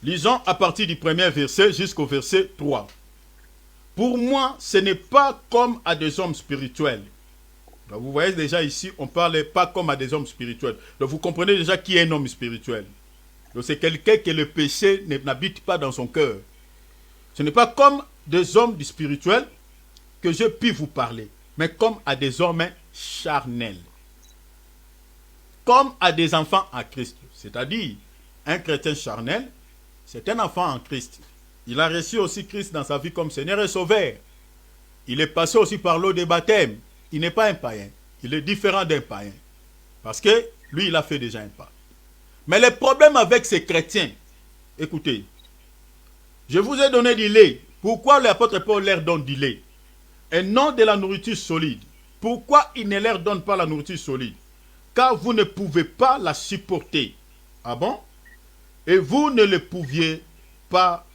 Lisons à partir du premier verset jusqu'au verset 3. Pour moi, ce n'est pas comme à des hommes spirituels. Donc, vous voyez déjà ici, on ne parle pas comme à des hommes spirituels. Donc vous comprenez déjà qui est un homme spirituel. Donc c'est quelqu'un que le péché n'habite pas dans son cœur. Ce n'est pas comme des hommes spirituels que je puis vous parler, mais comme à des hommes charnels. Comme à des enfants en Christ. C'est-à-dire, un chrétien charnel, c'est un enfant en Christ. Il a reçu aussi Christ dans sa vie comme Seigneur et Sauveur. Il est passé aussi par l'eau des baptêmes. Il n'est pas un païen. Il est différent d'un païen. Parce que lui, il a fait déjà un pas. Mais le problème avec ces chrétiens, écoutez, je vous ai donné du lait. Pourquoi l'apôtre Paul leur donne du lait et non de la nourriture solide? Pourquoi il ne leur donne pas la nourriture solide? Car vous ne pouvez pas la supporter. Ah bon? Et vous ne le pouviez pas,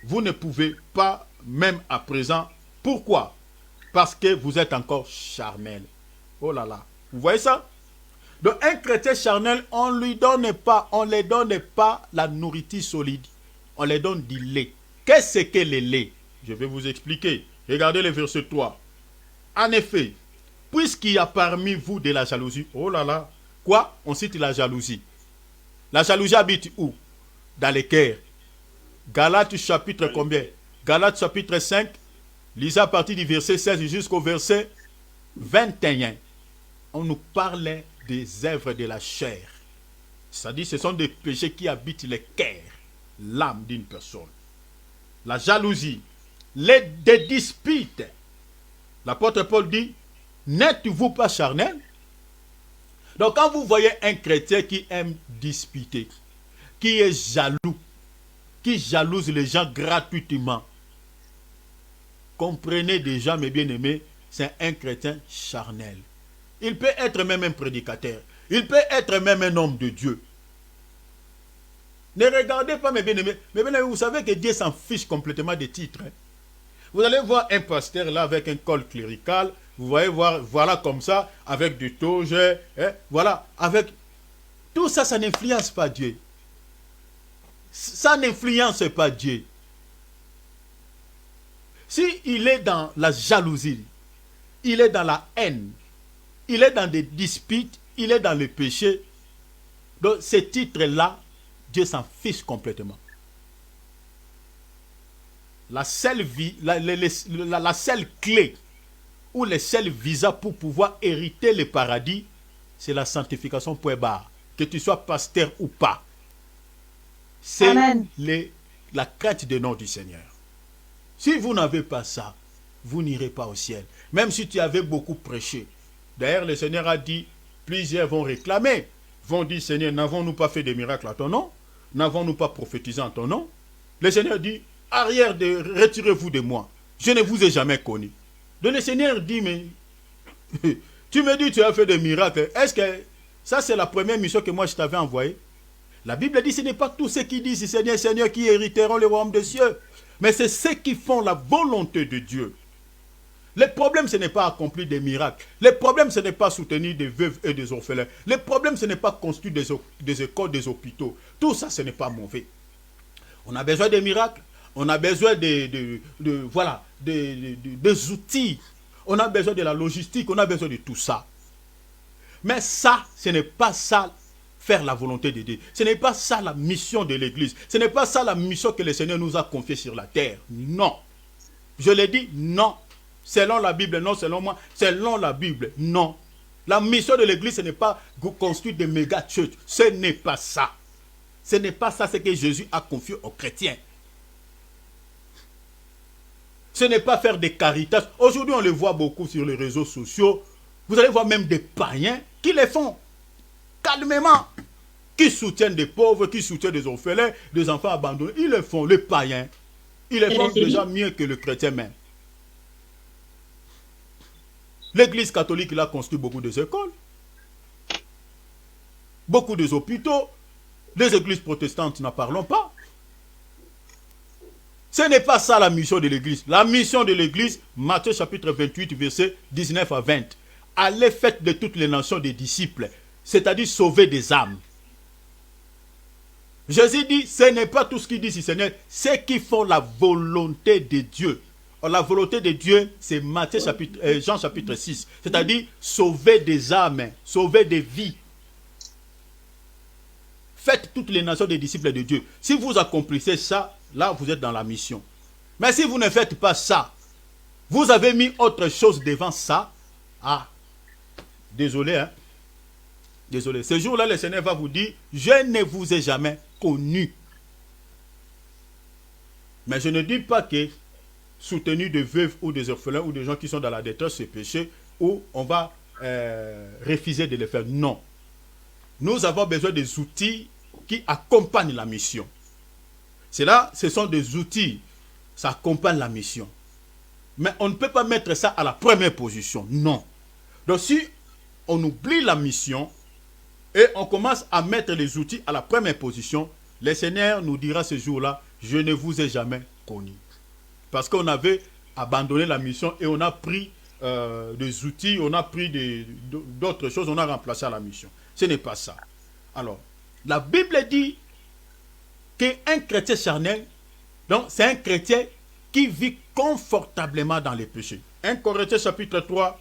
vous ne pouvez pas même à présent. Pourquoi? Parce que vous êtes encore charnel. Oh là là. Vous voyez ça? Donc un chrétien charnel, on ne lui donne pas la nourriture solide. On lui donne du lait. Qu'est-ce que le lait? Je vais vous expliquer. Regardez le verset 3. En effet, puisqu'il y a parmi vous de la jalousie. Oh là là. Quoi? On cite la jalousie. La jalousie habite où? Dans les cœurs. Galates chapitre combien? Galates chapitre 5. Lisez à partir du verset 16 jusqu'au verset 21. On nous parle des œuvres de la chair. C'est-à-dire ce sont des péchés qui habitent le cœur, l'âme d'une personne. La jalousie, des disputes. L'apôtre Paul dit, n'êtes-vous pas charnel? Donc quand vous voyez un chrétien qui aime disputer, qui est jaloux, qui jalouse les gens gratuitement, comprenez déjà, mes bien-aimés, c'est un chrétien charnel. Il peut être même un prédicateur. Il peut être même un homme de Dieu. Ne regardez pas, mes bien-aimés. Mais vous savez que Dieu s'en fiche complètement des titres. Hein. Vous allez voir un pasteur là avec un col clérical. Vous voyez voir, voilà comme ça, avec du toge. Hein, voilà, avec... Tout ça, ça n'influence pas Dieu. Ça n'influence pas Dieu. S'il est dans la jalousie, il est dans la haine, il est dans des disputes, il est dans le péché. Donc, ces titres-là, Dieu s'en fiche complètement. La seule clé ou le seul visa pour pouvoir hériter le paradis, c'est la sanctification point barre. Que tu sois pasteur ou pas. C'est la crainte du nom du Seigneur. Si vous n'avez pas ça, vous n'irez pas au ciel. Même si tu avais beaucoup prêché. D'ailleurs, le Seigneur a dit, plusieurs vont réclamer, vont dire, Seigneur, n'avons-nous pas fait des miracles à ton nom? N'avons-nous pas prophétisé en ton nom? Le Seigneur dit, retirez-vous de moi. Je ne vous ai jamais connu. Donc le Seigneur dit, mais tu me dis, tu as fait des miracles. Est-ce que ça, c'est la première mission que moi je t'avais envoyée? La Bible dit, ce n'est pas tous ceux qui disent, Seigneur, Seigneur, qui hériteront le royaume des cieux. Mais c'est ceux qui font la volonté de Dieu. Le problème, ce n'est pas accomplir des miracles. Le problème, ce n'est pas soutenir des veuves et des orphelins. Le problème, ce n'est pas construire des écoles, des hôpitaux. Tout ça, ce n'est pas mauvais. On a besoin des miracles. On a besoin voilà, des outils. On a besoin de la logistique. On a besoin de tout ça. Mais ça, ce n'est pas ça, faire la volonté de Dieu. Ce n'est pas ça la mission de l'Église. Ce n'est pas ça la mission que le Seigneur nous a confiée sur la terre. Non. Je l'ai dit, non. Selon la Bible, non. Selon moi, selon la Bible, non. La mission de l'Église, ce n'est pas construire des méga churches. Ce n'est pas ça. Ce n'est pas ça ce que Jésus a confié aux chrétiens. Ce n'est pas faire des caritas. Aujourd'hui, on le voit beaucoup sur les réseaux sociaux. Vous allez voir même des païens qui les font calmement. Qui soutiennent des pauvres, qui soutiennent des orphelins, des enfants abandonnés. Ils le font, les païens. Ils le font déjà mieux que le chrétien même. L'Église catholique, il a construit beaucoup d'écoles. Beaucoup d'hôpitaux. Les églises protestantes, n'en parlons pas. Ce n'est pas ça la mission de l'Église. La mission de l'Église, Matthieu chapitre 28, versets 19 à 20. Allez, faites de toutes les nations des disciples, c'est-à-dire sauver des âmes. Jésus dit, ce n'est pas tout ce qu'il dit, si Seigneur, ceux qui font la volonté de Dieu. Or, la volonté de Dieu, c'est Jean chapitre 6, c'est-à-dire sauver des âmes, sauver des vies. Faites toutes les nations des disciples de Dieu. Si vous accomplissez ça, là, vous êtes dans la mission. Mais si vous ne faites pas ça, vous avez mis autre chose devant ça. Ah, désolé, hein. Désolé. Ce jour-là, le Seigneur va vous dire, je ne vous ai jamais connu. Mais je ne dis pas que soutenir des veuves ou des orphelins ou des gens qui sont dans la détresse, c'est péché, ou on va refuser de le faire. Non. Nous avons besoin des outils qui accompagnent la mission. Ce sont des outils, ça accompagne la mission. Mais on ne peut pas mettre ça à la première position. Non. Donc si on oublie la mission et on commence à mettre les outils à la première position, le Seigneur nous dira ce jour-là, je ne vous ai jamais connu. Parce qu'on avait abandonné la mission et on a pris des outils, on a pris d'autres choses, on a remplacé la mission. Ce n'est pas ça. Alors, la Bible dit qu'un chrétien charnel, donc c'est un chrétien qui vit confortablement dans les péchés. 1 Corinthiens chapitre 3,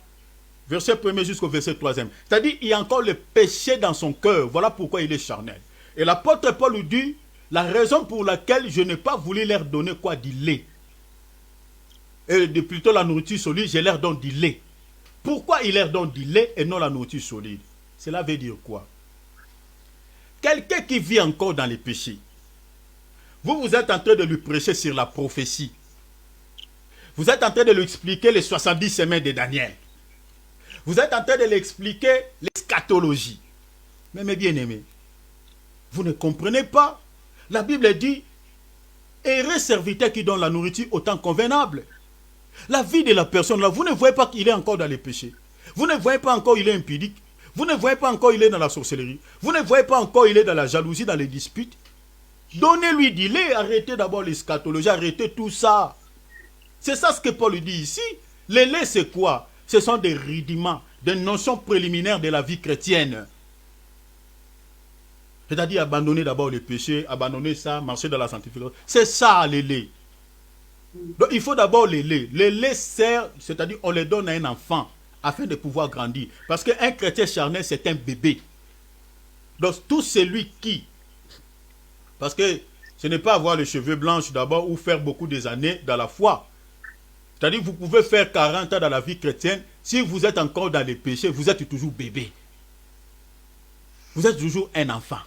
verset 1er jusqu'au verset 3e. C'est-à-dire il y a encore le péché dans son cœur. Voilà pourquoi il est charnel. Et l'apôtre Paul lui dit, la raison pour laquelle je n'ai pas voulu leur donner quoi du lait. Et plutôt la nourriture solide, je leur donne du lait. Pourquoi il leur donne du lait et non la nourriture solide? Cela veut dire quoi? Quelqu'un qui vit encore dans les péchés, vous êtes en train de lui prêcher sur la prophétie. Vous êtes en train de lui expliquer les 70 semaines de Daniel. Vous êtes en train de lui expliquer l'eschatologie. Mais mes bien-aimés, vous ne comprenez pas. La Bible dit, heureux serviteur qui donne la nourriture au temps convenable. La vie de la personne là, vous ne voyez pas qu'il est encore dans les péchés. Vous ne voyez pas encore qu'il est impudique. Vous ne voyez pas encore qu'il est dans la sorcellerie. Vous ne voyez pas encore qu'il est dans la jalousie, dans les disputes. Donnez-lui du lait, arrêtez d'abord l'eschatologie, arrêtez tout ça. C'est ça ce que Paul dit ici. Le lait, c'est quoi? Ce sont des rudiments, des notions préliminaires de la vie chrétienne. C'est-à-dire abandonner d'abord le péché, abandonner ça, marcher dans la sanctification. C'est ça le lait. Donc il faut d'abord le lait. Le lait sert, c'est-à-dire on le donne à un enfant afin de pouvoir grandir. Parce qu'un chrétien charnel, c'est un bébé. Donc tout celui qui... Parce que ce n'est pas avoir les cheveux blancs d'abord ou faire beaucoup des années dans la foi. C'est-à-dire que vous pouvez faire 40 ans dans la vie chrétienne. Si vous êtes encore dans les péchés, vous êtes toujours bébé. Vous êtes toujours un enfant.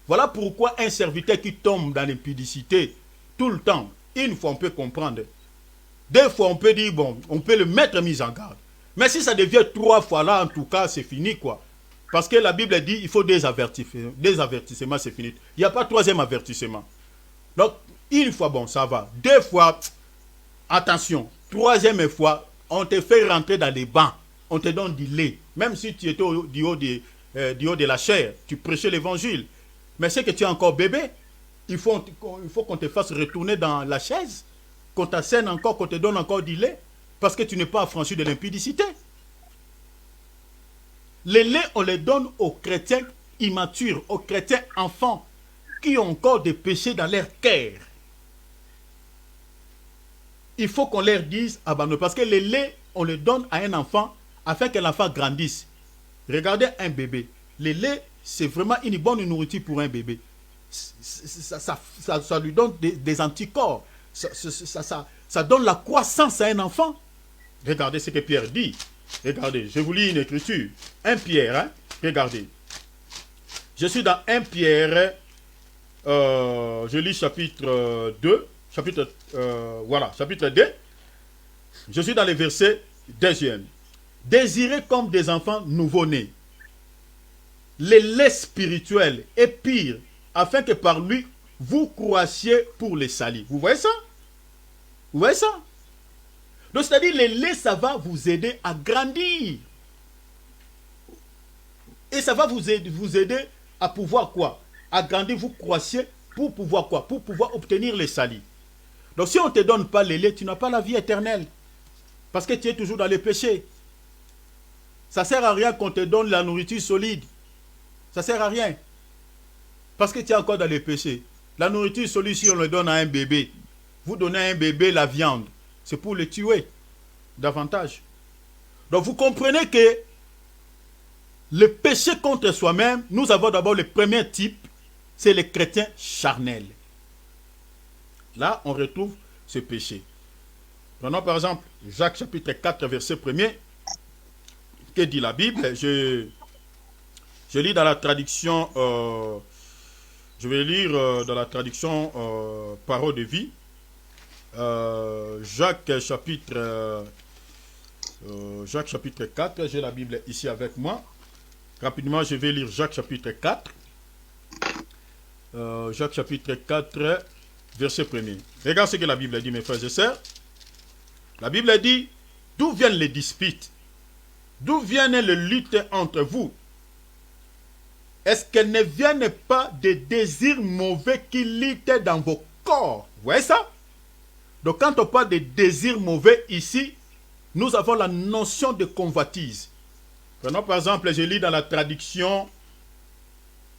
Voilà pourquoi un serviteur qui tombe dans l'impudicité tout le temps, une fois on peut comprendre. Deux fois on peut dire, bon, on peut le mettre mis en garde. Mais si ça devient 3 fois là, en tout cas, c'est fini quoi. Parce que la Bible dit, il faut des avertissements. Des avertissements, c'est fini. Il n'y a pas 3e avertissement. Donc, une fois, bon, ça va. 2 fois, attention. 3e fois, on te fait rentrer dans les bancs. On te donne du lait. Même si tu étais du haut de la chair, tu prêchais l'évangile. Mais c'est que tu es encore bébé. Il faut qu'on te fasse retourner dans la chaise. Qu'on t'assène encore, qu'on te donne encore du lait. parce que tu n'es pas affranchi de l'impudicité. Les laits, on les donne aux chrétiens immatures, aux chrétiens enfants, qui ont encore des péchés dans leur cœur. Il faut qu'on leur dise abandonner, parce que les laits, on les donne à un enfant afin que l'enfant grandisse. Regardez un bébé. Les laits, c'est vraiment une bonne nourriture pour un bébé. Ça lui donne des anticorps. Ça donne la croissance à un enfant. Regardez ce que Pierre dit. Regardez, je vous lis une écriture. 1 Pierre, hein? Regardez. Je suis dans 1 Pierre, je lis chapitre 2, chapitre 2. Je suis dans le verset 2. Désirez comme des enfants nouveau-nés les laits spirituels et pire, afin que par lui, vous croissiez pour les salis. Vous voyez ça? Vous voyez ça? Donc, c'est-à-dire, les laits, ça va vous aider à grandir. Et ça va vous aider à pouvoir quoi? À grandir, vous croissiez pour pouvoir quoi? Pour pouvoir obtenir les salis. Donc, si on ne te donne pas les laits, tu n'as pas la vie éternelle. Parce que tu es toujours dans le péché. Ça ne sert à rien qu'on te donne la nourriture solide. Ça ne sert à rien. Parce que tu es encore dans le péché. La nourriture solide, si on le donne à un bébé, vous donnez à un bébé la viande, c'est pour le tuer davantage. Donc vous comprenez que le péché contre soi-même, nous avons d'abord le premier type, c'est les chrétiens charnels. Là, on retrouve ce péché. Prenons par exemple Jacques chapitre 4, verset 1er. Que dit la Bible? Je lis dans la traduction, je vais lire dans la traduction Parole de vie. Jacques chapitre 4, j'ai la Bible ici avec moi. Rapidement, je vais lire Jacques chapitre 4. Jacques chapitre 4, verset 1er. Regarde ce que la Bible dit, mes frères et sœurs. La Bible dit, d'où viennent les disputes? D'où viennent les luttes entre vous? Est-ce qu'elles ne viennent pas des désirs mauvais qui luttent dans vos corps? Vous voyez ça? Donc quand on parle de désirs mauvais ici, nous avons la notion de convoitise. Prenons par exemple, je lis dans la traduction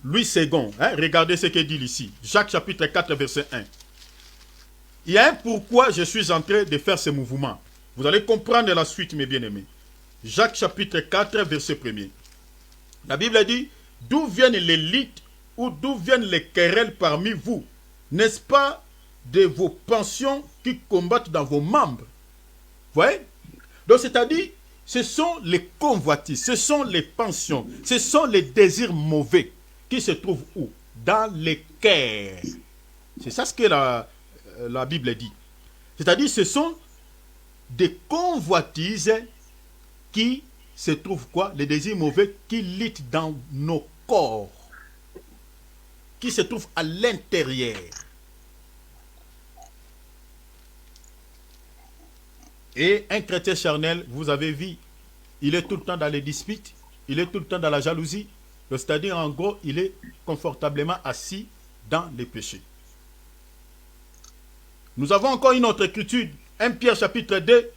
Louis II. Hein? Regardez ce qu'il dit ici. Jacques chapitre 4, verset 1. Il y a un pourquoi je suis en train de faire ce mouvement. Vous allez comprendre la suite, mes bien-aimés. Jacques chapitre 4, verset 1er. La Bible dit, d'où viennent les luttes ou d'où viennent les querelles parmi vous? N'est-ce pas de vos pensions qui combattent dans vos membres? Vous voyez? Donc c'est-à-dire, ce sont les convoitises, ce sont les pensions, ce sont les désirs mauvais qui se trouvent où? Dans les cœurs. C'est ça ce que la Bible dit. C'est-à-dire, ce sont des convoitises qui se trouvent quoi? Les désirs mauvais qui luttent dans nos corps, qui se trouvent à l'intérieur. Et un chrétien charnel, vous avez vu, il est tout le temps dans les disputes, il est tout le temps dans la jalousie, c'est-à-dire en gros, il est confortablement assis dans les péchés. Nous avons encore une autre écriture, 1 Pierre chapitre 2,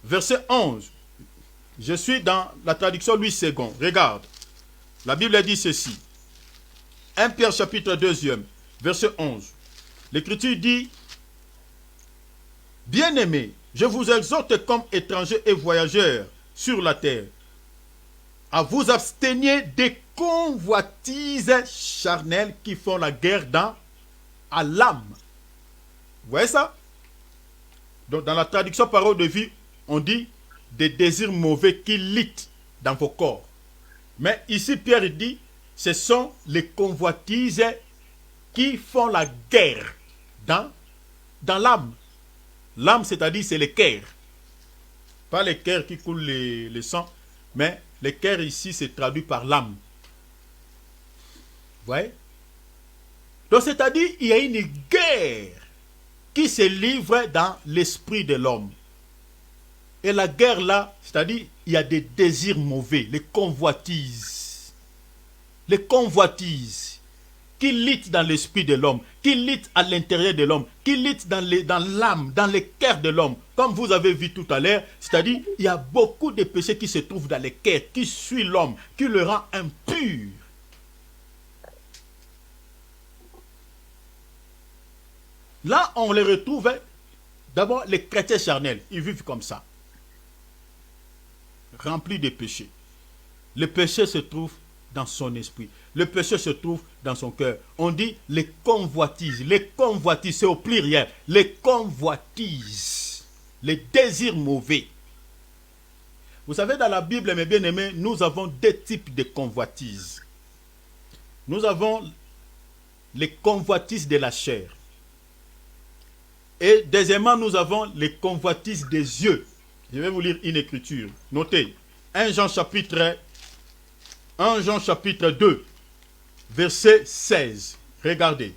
verset 11. Je suis dans la traduction Louis II. Regarde. La Bible dit ceci. 1 Pierre chapitre 2, verset 11. L'Écriture dit, bien-aimés, je vous exhorte comme étrangers et voyageurs sur la terre, à vous abstenir des convoitises charnelles qui font la guerre à l'âme. Vous voyez ça? Donc dans la traduction Parole de vie, on dit des désirs mauvais qui luttent dans vos corps. Mais ici, Pierre dit, ce sont les convoitises qui font la guerre dans l'âme. L'âme, c'est-à-dire, c'est le cœur. Pas le cœur qui coule le sang, mais le cœur ici, c'est traduit par l'âme. Vous voyez? Donc, c'est-à-dire, il y a une guerre qui se livre dans l'esprit de l'homme. Et la guerre là, c'est-à-dire, il y a des désirs mauvais, les convoitises qui lit dans l'esprit de l'homme, qui lit à l'intérieur de l'homme, qui lit dans l'âme, dans les cœurs de l'homme. Comme vous avez vu tout à l'heure, c'est-à-dire, il y a beaucoup de péchés qui se trouvent dans les cœurs, qui suivent l'homme, qui le rend impur. Là, on les retrouve, hein. D'abord, les chrétiens charnels, ils vivent comme ça, remplis de péchés. Le péché se trouve dans son esprit. Le péché se trouve dans son cœur. On dit les convoitises. Les convoitises, c'est au pluriel. Les convoitises. Les désirs mauvais. Vous savez, dans la Bible, mes bien-aimés, nous avons deux types de convoitises. Nous avons les convoitises de la chair. Et deuxièmement, nous avons les convoitises des yeux. Je vais vous lire une écriture. Notez. 1 Jean chapitre 2, verset 16. Regardez.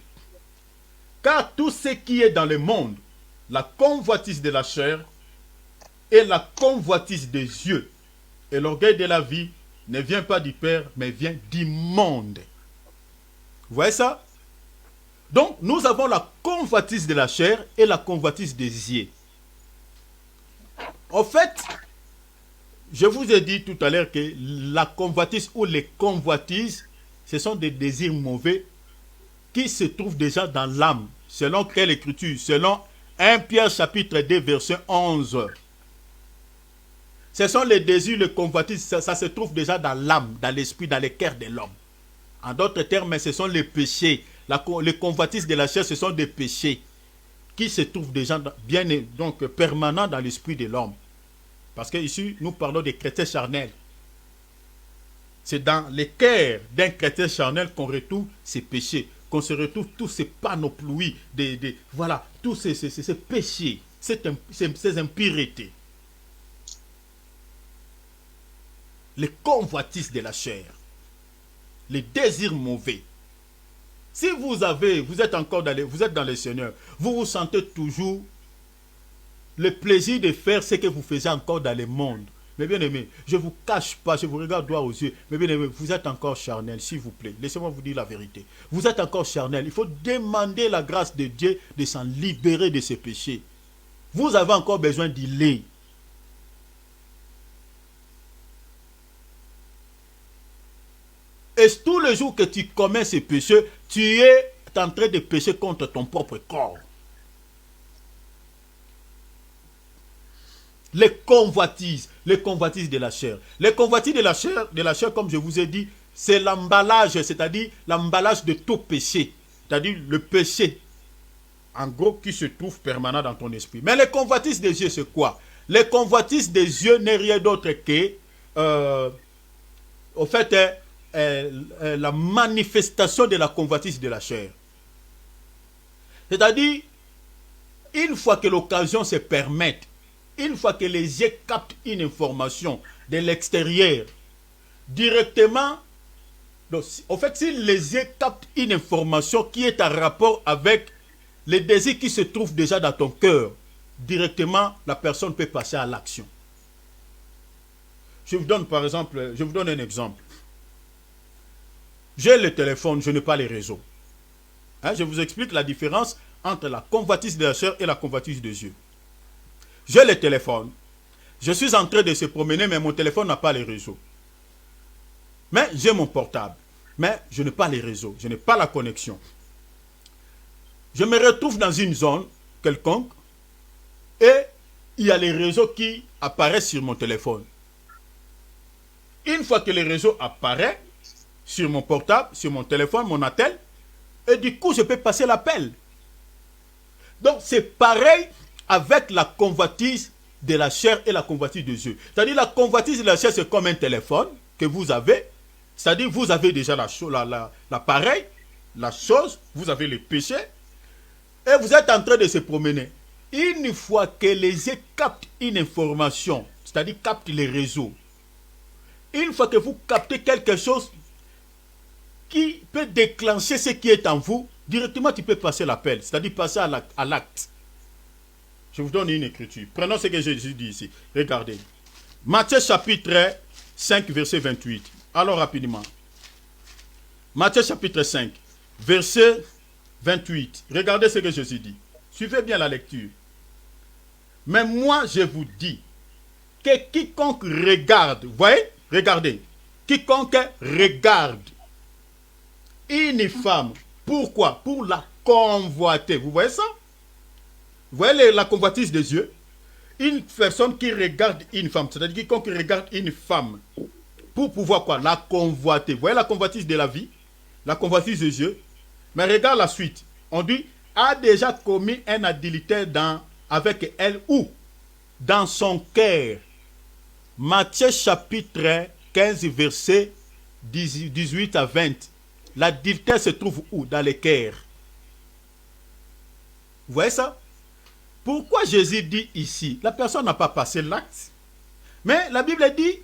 Car tout ce qui est dans le monde, la convoitise de la chair et la convoitise des yeux et l'orgueil de la vie ne vient pas du Père, mais vient du monde. Vous voyez ça? Donc, nous avons la convoitise de la chair et la convoitise des yeux. En fait, je vous ai dit tout à l'heure que la convoitise ou les convoitises, ce sont des désirs mauvais qui se trouvent déjà dans l'âme. Selon quelle écriture? Selon 1 Pierre chapitre 2 verset 11. Ce sont les désirs, les convoitises, ça se trouve déjà dans l'âme, dans l'esprit, dans le cœur de l'homme. En d'autres termes, ce sont les péchés. Les convoitises de la chair, ce sont des péchés qui se trouvent déjà bien, donc permanents dans l'esprit de l'homme. Parce que ici, nous parlons des chrétiens charnels. C'est dans le cœur d'un chrétien charnel qu'on retrouve ces péchés, qu'on se retrouve tous ces panoplies, voilà, tous ces péchés, ces impuretés. Les convoitises de la chair, les désirs mauvais. Si vous êtes dans le Seigneur, vous vous sentez toujours le plaisir de faire ce que vous faisiez encore dans le monde. Mais bien aimé, je ne vous cache pas, je vous regarde droit aux yeux. Mais bien aimé, vous êtes encore charnel, s'il vous plaît. Laissez-moi vous dire la vérité. Vous êtes encore charnel. Il faut demander la grâce de Dieu de s'en libérer de ses péchés. Vous avez encore besoin d'y lait. Et tous les jours que tu commets ces péchés, tu es en train de pécher contre ton propre corps. Les convoitises de la chair. Les convoitises de la chair, comme je vous ai dit, c'est l'emballage, c'est-à-dire l'emballage de tout péché. C'est-à-dire le péché, en gros, qui se trouve permanent dans ton esprit. Mais les convoitises des yeux, c'est quoi? Les convoitises des yeux n'est rien d'autre que, au fait, la manifestation de la convoitise de la chair. C'est-à-dire, une fois que l'occasion se permette, une fois que les yeux captent une information de l'extérieur, directement, donc, en fait, si les yeux captent une information qui est en rapport avec les désirs qui se trouvent déjà dans ton cœur, directement, la personne peut passer à l'action. Je vous donne un exemple. J'ai le téléphone, je n'ai pas les réseaux. Je vous explique la différence entre la convoitise de la chair et la convoitise des yeux. J'ai le téléphone. Je suis en train de se promener, mais mon téléphone n'a pas les réseaux. Mais j'ai mon portable. Mais je n'ai pas les réseaux. Je n'ai pas la connexion. Je me retrouve dans une zone quelconque et il y a les réseaux qui apparaissent sur mon téléphone. Une fois que les réseaux apparaissent sur mon portable, sur mon téléphone, mon attel, et du coup, je peux passer l'appel. Donc, c'est pareil avec la convoitise de la chair et la convoitise des yeux. C'est-à-dire, la convoitise de la chair, c'est comme un téléphone que vous avez. C'est-à-dire, vous avez déjà l'appareil, la chose, vous avez le péché, et vous êtes en train de se promener. Une fois que les yeux captent une information, c'est-à-dire captent les réseaux, une fois que vous captez quelque chose qui peut déclencher ce qui est en vous, directement tu peux passer l'appel, c'est-à-dire passer à l'acte. Je vous donne une écriture. Prenons ce que Jésus dit ici. Regardez. Matthieu chapitre 5, verset 28. Alors rapidement. Matthieu chapitre 5, verset 28. Regardez ce que Jésus dit. Suivez bien la lecture. Mais moi, je vous dis que quiconque regarde, voyez, regardez, quiconque regarde une femme, pourquoi? Pour la convoiter. Vous voyez ça? Vous voyez la convoitise des yeux? Une personne qui regarde une femme, c'est-à-dire quiconque regarde une femme, pour pouvoir quoi? La convoiter. Vous voyez la convoitise de la vie? La convoitise des yeux? Mais regarde la suite. On dit, a déjà commis un adultère avec elle ou dans son cœur. Matthieu chapitre 15, verset 18 à 20. L'adultère se trouve où? Dans le cœur. Vous voyez ça? Pourquoi Jésus dit ici? La personne n'a pas passé l'acte. Mais la Bible dit,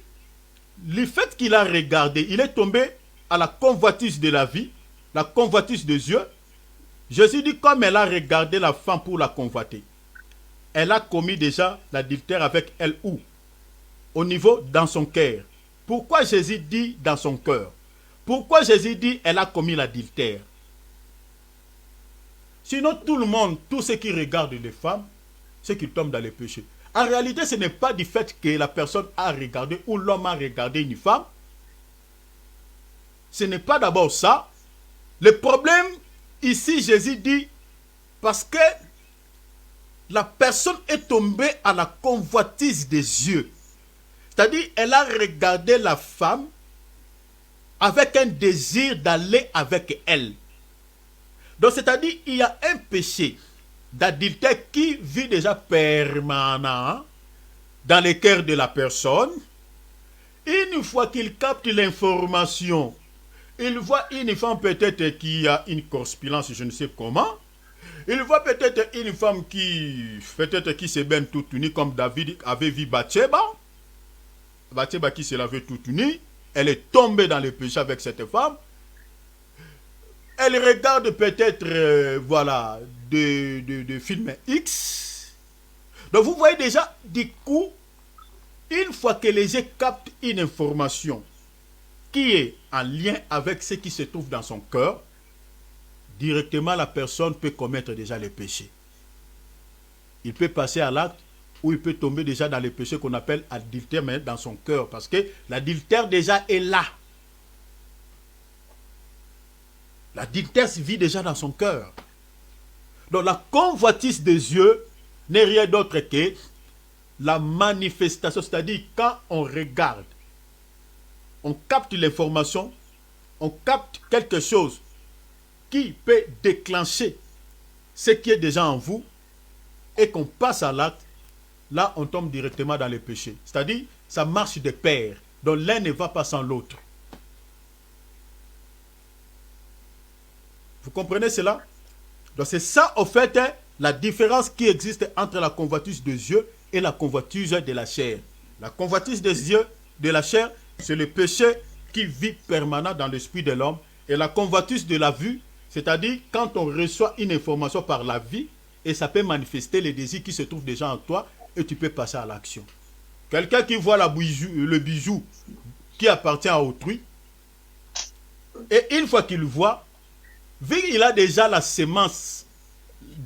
le fait qu'il a regardé, il est tombé à la convoitise de la vie, la convoitise des yeux. Jésus dit, comme elle a regardé la femme pour la convoiter, elle a commis déjà l'adultère avec elle où? Au niveau dans son cœur. Pourquoi Jésus dit dans son cœur? Pourquoi Jésus dit elle a commis l'adultère? Sinon tout le monde, tous ceux qui regardent les femmes, ceux qui tombent dans les péchés. En réalité, ce n'est pas du fait que la personne a regardé ou l'homme a regardé une femme. Ce n'est pas d'abord ça. Le problème, ici, Jésus dit, parce que la personne est tombée à la convoitise des yeux. C'est-à-dire, elle a regardé la femme avec un désir d'aller avec elle. Donc, c'est-à-dire, il y a un péché d'adultère qui vit déjà permanent dans le cœur de la personne. Une fois qu'il capte l'information, il voit une femme peut-être qui a une corpulence, je ne sais comment. Il voit peut-être une femme qui se baigne toute unie, comme David avait vu Bathsheba. Bathsheba qui se lavait toute unie. Elle est tombée dans le péché avec cette femme. Elle regarde peut-être, voilà, de films X. Donc vous voyez déjà, du coup, une fois que les yeux captent une information qui est en lien avec ce qui se trouve dans son cœur, directement la personne peut commettre déjà le péché. Il peut passer à l'acte ou il peut tomber déjà dans le péché qu'on appelle adultère, mais dans son cœur, parce que l'adultère déjà est là. L'adultère vit déjà dans son cœur. Donc la convoitise des yeux n'est rien d'autre que la manifestation, c'est-à-dire quand on regarde, on capte l'information, on capte quelque chose qui peut déclencher ce qui est déjà en vous et qu'on passe à l'acte, là on tombe directement dans le péché. C'est-à-dire, ça marche de pair, donc l'un ne va pas sans l'autre. Vous comprenez cela? Donc c'est ça, au fait, la différence qui existe entre la convoitise des yeux et la convoitise de la chair. La convoitise des yeux, de la chair, c'est le péché qui vit permanent dans l'esprit de l'homme. Et la convoitise de la vue, c'est-à-dire quand on reçoit une information par la vie, et ça peut manifester les désirs qui se trouvent déjà en toi, et tu peux passer à l'action. Quelqu'un qui voit le bijou qui appartient à autrui, et une fois qu'il le voit, vu qu'il a déjà la sémence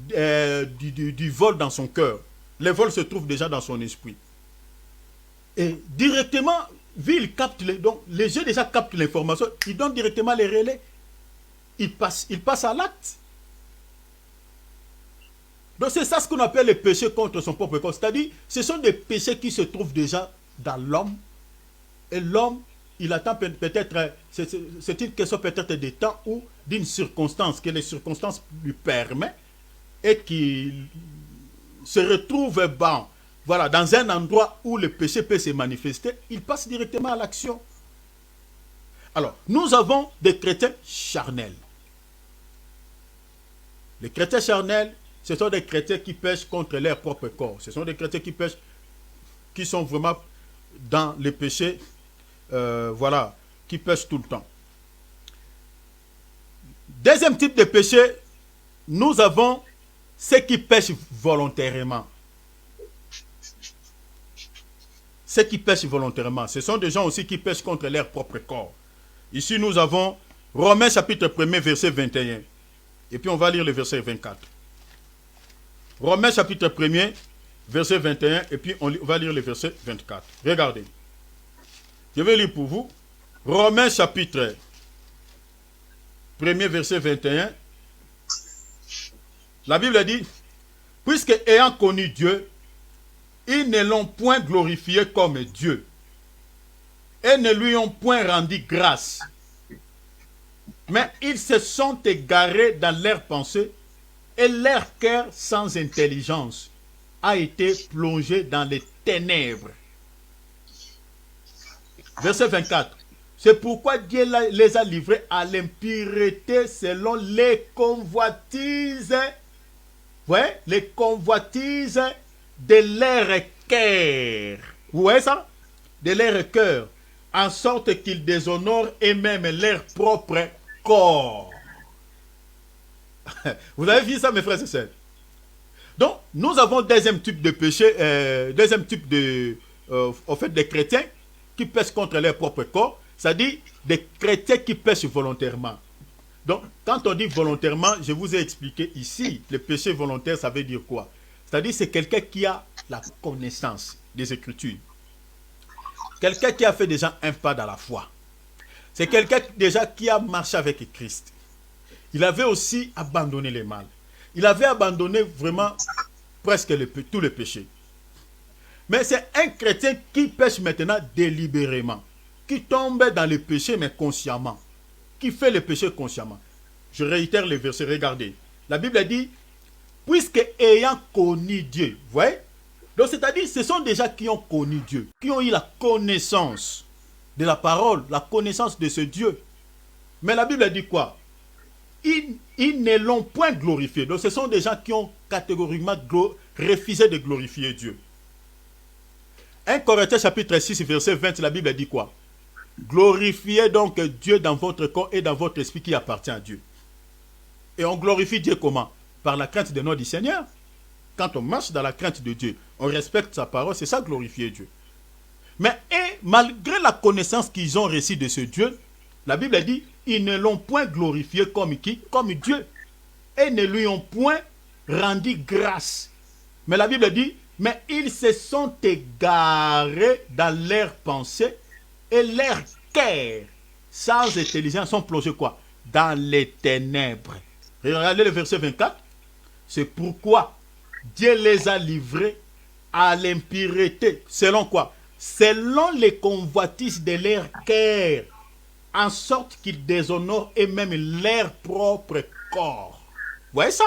du vol dans son cœur, le vol se trouve déjà dans son esprit. Et directement, vu qu'il capte, donc les yeux déjà captent l'information, il donne directement les relais. Il passe à l'acte. Donc c'est ça ce qu'on appelle le péché contre son propre corps. C'est-à-dire, ce sont des péchés qui se trouvent déjà dans l'homme. Et l'homme, il attend peut-être, c'est une question peut-être de temps ou d'une circonstance, que les circonstances lui permettent et qu'il se retrouve voilà, dans un endroit où le péché peut se manifester, il passe directement à l'action. Alors, nous avons des chrétiens charnels. Les chrétiens charnels, ce sont des chrétiens qui pêchent contre leur propre corps. Ce sont des chrétiens qui pêchent, qui sont vraiment dans le péché, voilà, qui pêchent tout le temps. Deuxième type de péché, nous avons ceux qui pêchent volontairement. Ceux qui pêchent volontairement, ce sont des gens aussi qui pêchent contre leur propre corps. Ici, nous avons Romains chapitre 1er, verset 21. Et puis on va lire le verset 24. Romains chapitre 1er, verset 21. Et puis on va lire le verset 24. Regardez. Je vais lire pour vous. Romains chapitre 1er, verset 21. La Bible dit, puisque ayant connu Dieu, ils ne l'ont point glorifié comme Dieu et ne lui ont point rendu grâce. Mais ils se sont égarés dans leurs pensées et leur cœur sans intelligence a été plongé dans les ténèbres. Verset 24. C'est pourquoi Dieu les a livrés à l'impureté selon les convoitises. Ouais, les convoitises de leur cœur. Vous voyez ça? De leur cœur. En sorte qu'ils déshonorent eux-mêmes leur propre corps. Vous avez vu ça, mes frères et sœurs? Donc, nous avons deuxième type de péché, deuxième type de, au fait, des chrétiens qui pêchent contre leur propre corps, c'est-à-dire des chrétiens qui pêchent volontairement. Donc, quand on dit volontairement, je vous ai expliqué ici, le péché volontaire, ça veut dire quoi? C'est-à-dire c'est quelqu'un qui a la connaissance des Écritures. Quelqu'un qui a fait déjà un pas dans la foi. C'est quelqu'un déjà qui a marché avec Christ. Il avait aussi abandonné le mal. Il avait abandonné vraiment presque tous les péchés. Mais c'est un chrétien qui pêche maintenant délibérément, qui tombe dans le péché mais consciemment, qui fait le péché consciemment. Je réitère le verset, regardez. La Bible dit, puisque ayant connu Dieu, vous voyez? Donc c'est-à-dire, ce sont des gens qui ont connu Dieu, qui ont eu la connaissance de la parole, la connaissance de ce Dieu. Mais la Bible dit quoi? Ils ne l'ont point glorifié. Donc ce sont des gens qui ont catégoriquement refusé de glorifier Dieu. 1 Corinthiens chapitre 6, verset 20, la Bible dit quoi? Glorifiez donc Dieu dans votre corps et dans votre esprit qui appartient à Dieu. Et on glorifie Dieu comment? Par la crainte de nom du Seigneur. Quand on marche dans la crainte de Dieu, on respecte sa parole, c'est ça glorifier Dieu. Mais malgré la connaissance qu'ils ont reçue de ce Dieu, la Bible dit, ils ne l'ont point glorifié comme qui? Comme Dieu. Et ne lui ont point rendu grâce. Mais la Bible dit, mais ils se sont égarés dans leurs pensées et leurs cœurs sans intelligence sont plongés quoi? Dans les ténèbres. Regardez le verset 24. C'est pourquoi Dieu les a livrés à l'impureté. Selon quoi? Selon les convoitises de leur cœur, en sorte qu'ils déshonorent eux-mêmes leur propre corps. Vous voyez ça?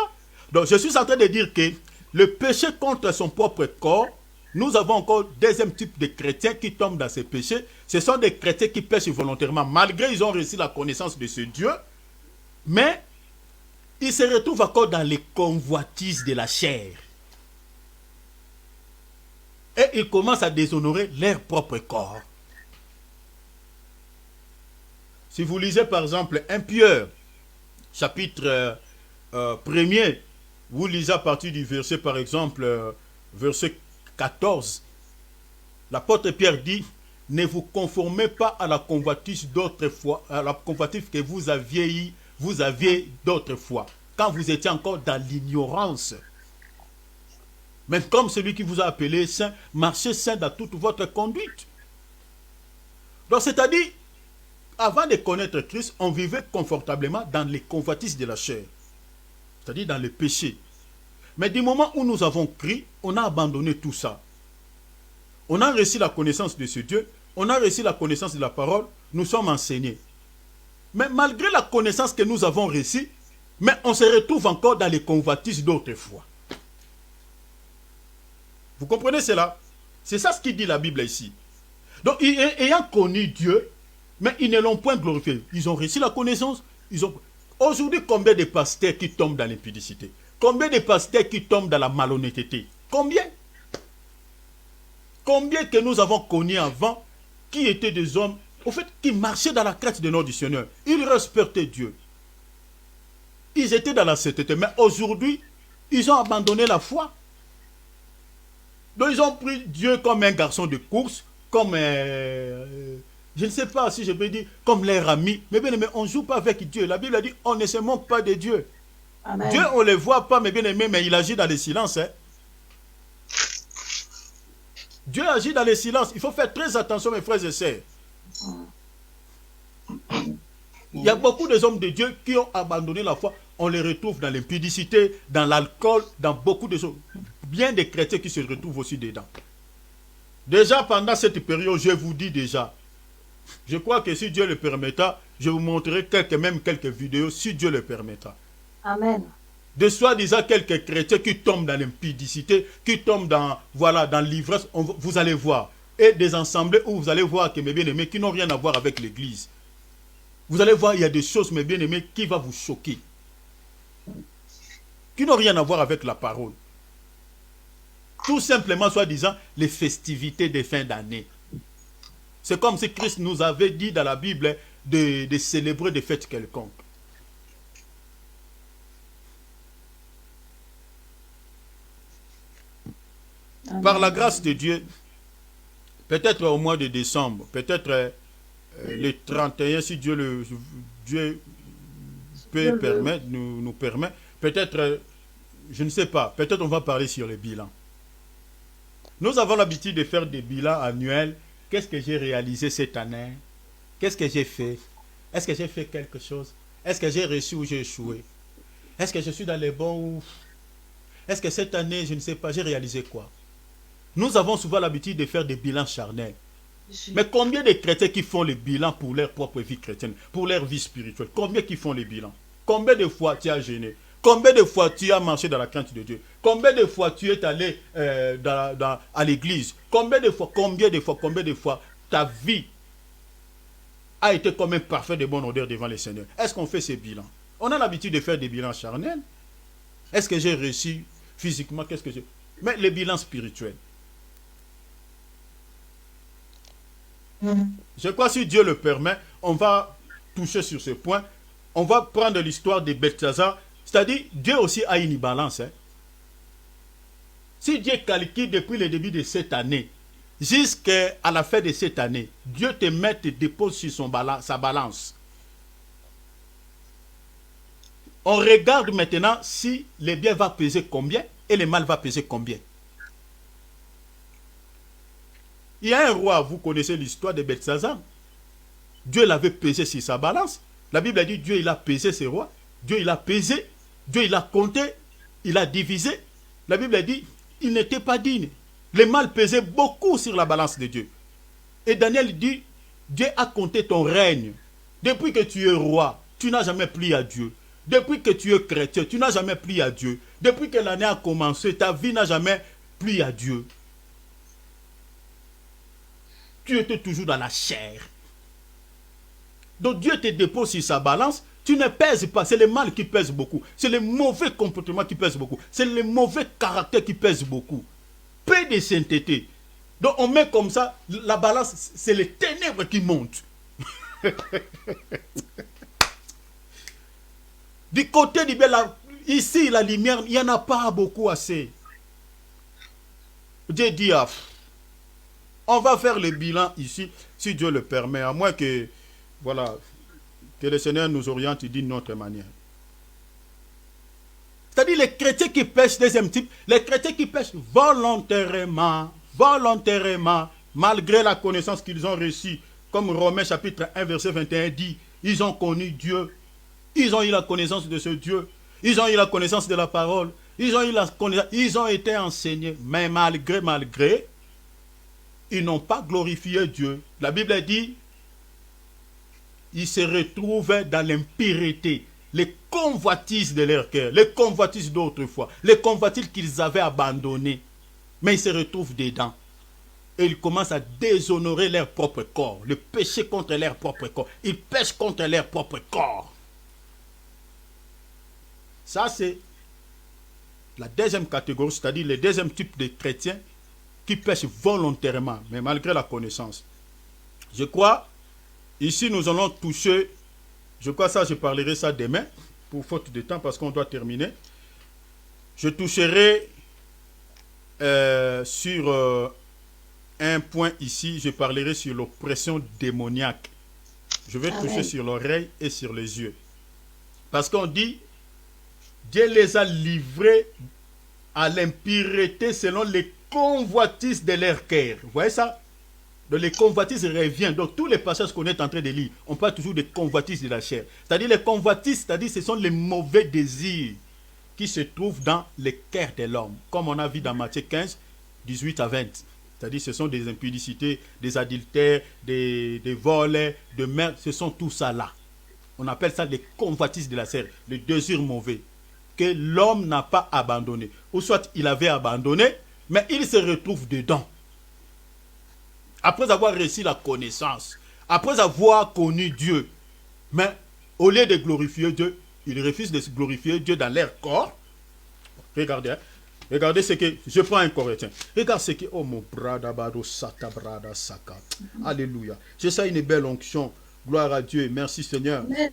Donc je suis en train de dire que le péché contre son propre corps, nous avons encore deuxième type de chrétiens qui tombent dans ces péchés. Ce sont des chrétiens qui pêchent volontairement, malgré ils ont reçu la connaissance de ce Dieu, mais ils se retrouvent encore dans les convoitises de la chair. Et ils commencent à déshonorer leur propre corps. Si vous lisez par exemple 1 Pierre, chapitre 1er, vous lisez à partir du verset par exemple, verset 14. L'apôtre Pierre dit, ne vous conformez pas à la convoitise d'autrefois, à la convoitise que vous aviez d'autrefois, quand vous étiez encore dans l'ignorance. Mais comme celui qui vous a appelé saint, marchez saint dans toute votre conduite. Donc c'est-à-dire, avant de connaître Christ, on vivait confortablement dans les convoitises de la chair. C'est-à-dire dans le péché. Mais du moment où nous avons crié, on a abandonné tout ça. On a reçu la connaissance de ce Dieu, on a reçu la connaissance de la parole, nous sommes enseignés. Mais malgré la connaissance que nous avons reçue, mais on se retrouve encore dans les convoitises d'autrefois. Vous comprenez cela? C'est ça ce qui dit la Bible ici. Donc, ayant connu Dieu, mais ils ne l'ont point glorifié. Ils ont reçu la connaissance. Aujourd'hui, combien de pasteurs qui tombent dans l'impudicité? Combien de pasteurs qui tombent dans la malhonnêteté? Combien? Combien que nous avons connus avant, qui étaient des hommes, au fait, qui marchaient dans la crainte de notre Seigneur. Ils respectaient Dieu. Ils étaient dans la sainteté. Mais aujourd'hui, ils ont abandonné la foi. Donc ils ont pris Dieu comme un garçon de course, comme Je ne sais pas si je peux dire comme leur ami. Mais bien aimé, on ne joue pas avec Dieu. La Bible a dit, on ne se moque pas de Dieu. Amen. Dieu, on ne le voit pas, mais bien aimé, mais il agit dans le silence. Hein. Dieu agit dans le silence. Il faut faire très attention, mes frères et sœurs. Il y a beaucoup d'hommes de Dieu qui ont abandonné la foi. On les retrouve dans l'impudicité, dans l'alcool, dans beaucoup de choses. Bien des chrétiens qui se retrouvent aussi dedans. Déjà pendant cette période, je vous dis déjà, je crois que si Dieu le permettra, je vous montrerai même quelques vidéos, si Dieu le permettra. Amen. De soi-disant quelques chrétiens qui tombent dans l'impudicité, qui tombent dans, voilà, dans l'ivresse, vous allez voir. Et des assemblées où vous allez voir que mes bien-aimés qui n'ont rien à voir avec l'église. Vous allez voir, il y a des choses, mes bien-aimés, qui vont vous choquer. Qui n'ont rien à voir avec la parole. Tout simplement, soi-disant, les festivités de fin d'année. C'est comme si Christ nous avait dit dans la Bible de célébrer des fêtes quelconques. Amen. Par la grâce de Dieu, peut-être au mois de décembre, peut-être le 31, si Dieu peut permettre, nous permet, peut-être, je ne sais pas, peut-être on va parler sur les bilans. Nous avons l'habitude de faire des bilans annuels. Qu'est-ce que j'ai réalisé cette année? Qu'est-ce que j'ai fait? Est-ce que j'ai fait quelque chose? Est-ce que j'ai réussi ou j'ai échoué? Est-ce que je suis dans les bons ou... Est-ce que cette année, je ne sais pas, j'ai réalisé quoi? Nous avons souvent l'habitude de faire des bilans charnels. Mais combien de chrétiens qui font les bilans pour leur propre vie chrétienne, pour leur vie spirituelle? Combien qui font les bilans? Combien de fois tu as gêné? Combien de fois tu as marché dans la crainte de Dieu? Combien de fois tu es allé à l'église? Combien de fois ta vie a été comme un parfait de bonne odeur devant le Seigneur? Est-ce qu'on fait ces bilans? On a l'habitude de faire des bilans charnels. Est-ce que j'ai réussi physiquement? Qu'est-ce que j'ai... Mais les bilans spirituels. Je crois que si Dieu le permet, on va toucher sur ce point. On va prendre l'histoire de Belteshazzar. C'est-à-dire, Dieu aussi a une balance. Hein. Si Dieu calcule depuis le début de cette année, jusqu'à la fin de cette année, Dieu te dépose sur sa balance. On regarde maintenant si le bien va peser combien et le mal va peser combien. Il y a un roi, vous connaissez l'histoire de Belteshazzar. Dieu l'avait pesé sur sa balance. La Bible a dit Dieu il a pesé ses rois. Dieu il a pesé. Dieu il a compté. Il a divisé. La Bible a dit il n'était pas digne. Le mal pesait beaucoup sur la balance de Dieu. Et Daniel dit Dieu a compté ton règne. Depuis que tu es roi, tu n'as jamais plu à Dieu. Depuis que tu es chrétien, tu n'as jamais plu à Dieu. Depuis que l'année a commencé, ta vie n'a jamais plu à Dieu. Tu étais toujours dans la chair. Donc Dieu te dépose sur sa balance. Tu ne pèses pas. C'est le mal qui pèse beaucoup. C'est le mauvais comportement qui pèse beaucoup. C'est le mauvais caractère qui pèse beaucoup. Peu de sainteté. Donc on met comme ça, la balance, c'est les ténèbres qui montent. Du côté du bien, ici, la lumière, il n'y en a pas beaucoup assez. Dieu dit, on va faire le bilan ici, si Dieu le permet, à moins que, voilà, que le Seigneur nous oriente d'une autre manière. C'est-à-dire les chrétiens qui pêchent, deuxième type, les chrétiens qui pêchent volontairement, malgré la connaissance qu'ils ont reçue, comme Romains chapitre 1, verset 21 dit, ils ont connu Dieu, ils ont eu la connaissance de ce Dieu, ils ont eu la connaissance de la parole, ils ont été enseignés, mais malgré, ils n'ont pas glorifié Dieu. La Bible dit, ils se retrouvent dans l'impureté, les convoitises de leur cœur, les convoitises d'autrefois, les convoitises qu'ils avaient abandonnées. Mais ils se retrouvent dedans. Et ils commencent à déshonorer leur propre corps, le péché contre leur propre corps. Ils pêchent contre leur propre corps. Ça, c'est la deuxième catégorie, c'est-à-dire le deuxième type de chrétiens qui pêchent volontairement, mais malgré la connaissance. Je crois, ici nous allons toucher, je crois ça, je parlerai ça demain, pour faute de temps, parce qu'on doit terminer. Je toucherai sur un point ici, je parlerai sur l'oppression démoniaque. Je vais toucher Amen. sur l'oreille et sur les yeux. Parce qu'on dit, Dieu les a livrés à l'impureté selon les convoitises de leur cœur. Vous voyez ça? Donc les convoitises reviennent. Donc tous les passages qu'on est en train de lire, on parle toujours des convoitises de la chair. C'est-à-dire les convoitises, c'est-à-dire ce sont les mauvais désirs qui se trouvent dans le cœur de l'homme. Comme on a vu dans Matthieu 15, 18 à 20. C'est-à-dire ce sont des impudicités, des adultères, des vols, de meurtres. Ce sont tout ça là. On appelle ça les convoitises de la chair, les désirs mauvais que l'homme n'a pas abandonné. Ou soit il avait abandonné, mais il se retrouve dedans. Après avoir reçu la connaissance, après avoir connu Dieu, mais au lieu de glorifier Dieu, ils refusent de glorifier Dieu dans leur corps. Regardez, hein. Regardez ce que... Je prends un Corinthien. Regarde ce que... Oh mon brada bado sata brada saka. Alléluia. C'est ça une belle onction. Gloire à Dieu. Merci Seigneur. Amen.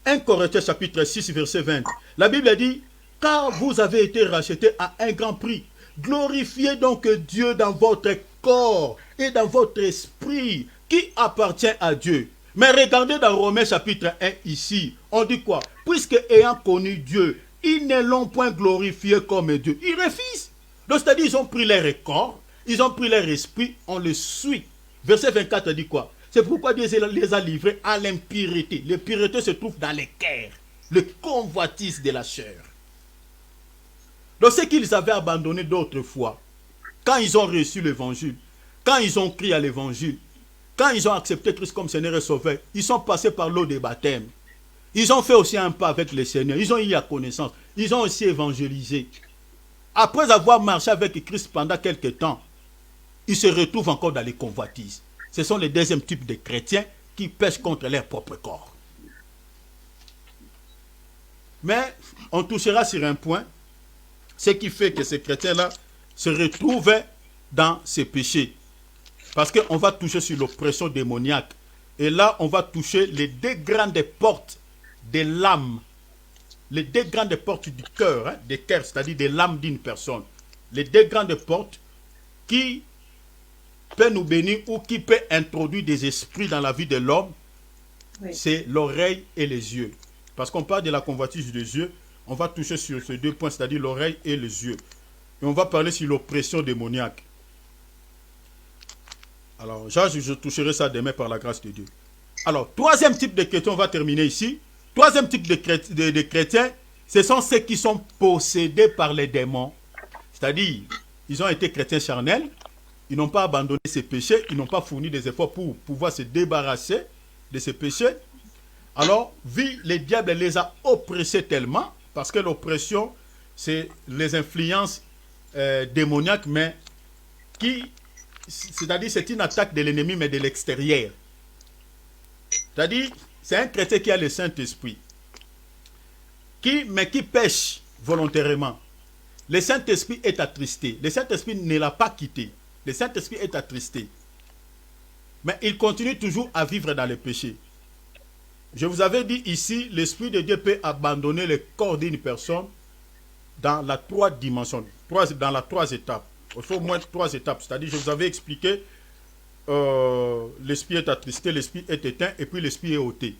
1 Corinthiens chapitre 6 verset 20. La Bible dit, car vous avez été rachetés à un grand prix. Glorifiez donc Dieu dans votre corps et dans votre esprit qui appartient à Dieu. Mais regardez dans Romains chapitre 1 ici, on dit quoi? Puisque ayant connu Dieu, ils ne l'ont point glorifié comme Dieu. Ils refusent. Donc c'est-à-dire ils ont pris leur corps, ils ont pris leur esprit, on le suit. Verset 24 dit quoi? C'est pourquoi Dieu les a livrés à l'impureté. L'impureté se trouve dans les cœurs, le convoitise de la chair. Donc ce qu'ils avaient abandonné d'autres fois, quand ils ont reçu l'évangile, quand ils ont crié à l'évangile, quand ils ont accepté Christ comme Seigneur et Sauveur, ils sont passés par l'eau de baptême. Ils ont fait aussi un pas avec le Seigneur. Ils ont eu la connaissance. Ils ont aussi évangélisé. Après avoir marché avec Christ pendant quelques temps, ils se retrouvent encore dans les convoitises. Ce sont les deuxièmes types de chrétiens qui pêchent contre leur propre corps. Mais on touchera sur un point, ce qui fait que ces chrétiens-là se retrouvent dans ces péchés. Parce qu'on va toucher sur l'oppression démoniaque. Et là, on va toucher les deux grandes portes de l'âme. Les deux grandes portes du cœur, hein, des cœurs, c'est-à-dire de l'âme d'une personne. Les deux grandes portes qui peut nous bénir ou qui peut introduire des esprits dans la vie de l'homme, oui, c'est l'oreille et les yeux. Parce qu'on parle de la convoitise des yeux, on va toucher sur ces deux points, c'est-à-dire l'oreille et les yeux. Et on va parler sur l'oppression démoniaque. Alors, je toucherai ça demain par la grâce de Dieu. Alors, troisième type de chrétien, on va terminer ici. Troisième type de chrétiens, ce sont ceux qui sont possédés par les démons. C'est-à-dire, ils ont été chrétiens charnels, ils n'ont pas abandonné ces péchés, ils n'ont pas fourni des efforts pour pouvoir se débarrasser de ces péchés. Alors, vu le diable les a oppressés tellement, parce que l'oppression, c'est les influences démoniaques, mais qui, c'est-à-dire, c'est une attaque de l'ennemi, mais de l'extérieur. C'est-à-dire, c'est un chrétien qui a le Saint-Esprit, mais qui pêche volontairement. Le Saint-Esprit est attristé. Le Saint-Esprit ne l'a pas quitté. Le Saint-Esprit est attristé. Mais il continue toujours à vivre dans le péché. Je vous avais dit ici, l'Esprit de Dieu peut abandonner le corps d'une personne dans la trois dimensions, dans la trois étapes. Il faut au moins trois étapes. C'est-à-dire, je vous avais expliqué, l'esprit est attristé, l'esprit est éteint, et puis l'esprit est ôté.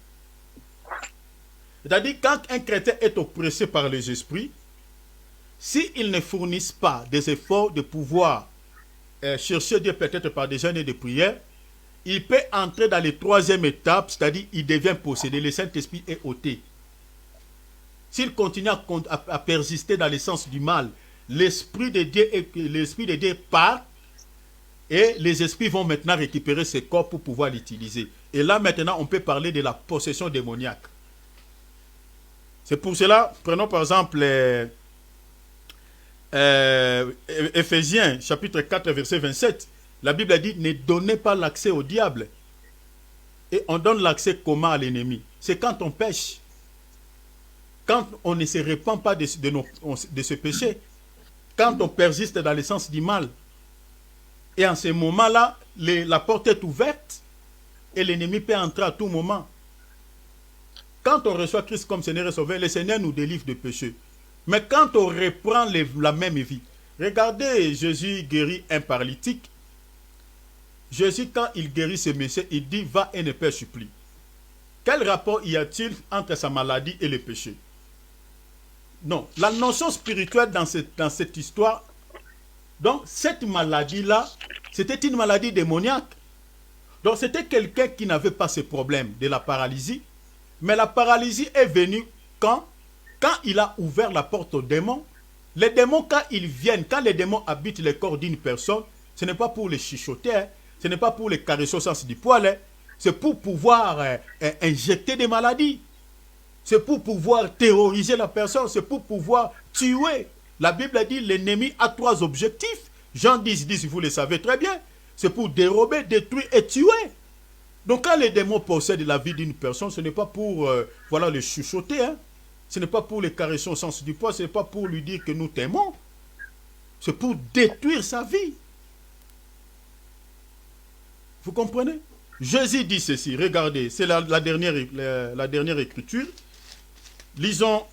C'est-à-dire, quand un chrétien est oppressé par les esprits, s'ils ne fournissent pas des efforts de pouvoir chercher Dieu peut-être par des jeûnes et des prières, il peut entrer dans les troisième étape, c'est-à-dire il devient possédé, le Saint-Esprit est ôté. S'il continue à persister dans le sens du mal, l'Esprit de Dieu part et les esprits vont maintenant récupérer ces corps pour pouvoir l'utiliser. Et là maintenant on peut parler de la possession démoniaque. C'est pour cela, prenons par exemple Éphésiens chapitre 4 verset 27. La Bible dit, ne donnez pas l'accès au diable. Et on donne l'accès comment à l'ennemi? C'est quand on pêche. Quand on ne se répand pas de ce péché. Quand on persiste dans le sens du mal. Et en ce moment-là, la porte est ouverte et l'ennemi peut entrer à tout moment. Quand on reçoit Christ comme Seigneur et Sauveur, le Seigneur nous délivre de péché. Mais quand on reprend la même vie, Regardez, Jésus guérit un paralytique. Jésus, quand il guérit ce monsieur, il dit, va et ne pêche plus. Quel rapport y a-t-il entre sa maladie et le péché? Non, la notion spirituelle dans cette histoire, donc cette maladie-là, c'était une maladie démoniaque. Donc c'était quelqu'un qui n'avait pas ce problème de la paralysie, mais la paralysie est venue quand il a ouvert la porte aux démons. Les démons, quand ils viennent, quand les démons habitent le corps d'une personne, ce n'est pas pour les chuchoter, hein, ce n'est pas pour les caresser au sens du poil, hein, c'est pour pouvoir injecter des maladies. C'est pour pouvoir terroriser la personne, c'est pour pouvoir tuer. La Bible dit l'ennemi a 3 objectifs. Jean 10, vous le savez très bien. C'est pour dérober, détruire et tuer. Donc quand les démons possèdent la vie d'une personne, ce n'est pas pour voilà, le chuchoter. Hein. Ce n'est pas pour les caresser au sens du poil, ce n'est pas pour lui dire que nous t'aimons. C'est pour détruire sa vie. Vous comprenez? Jésus dit ceci, regardez, c'est la dernière écriture. Lisons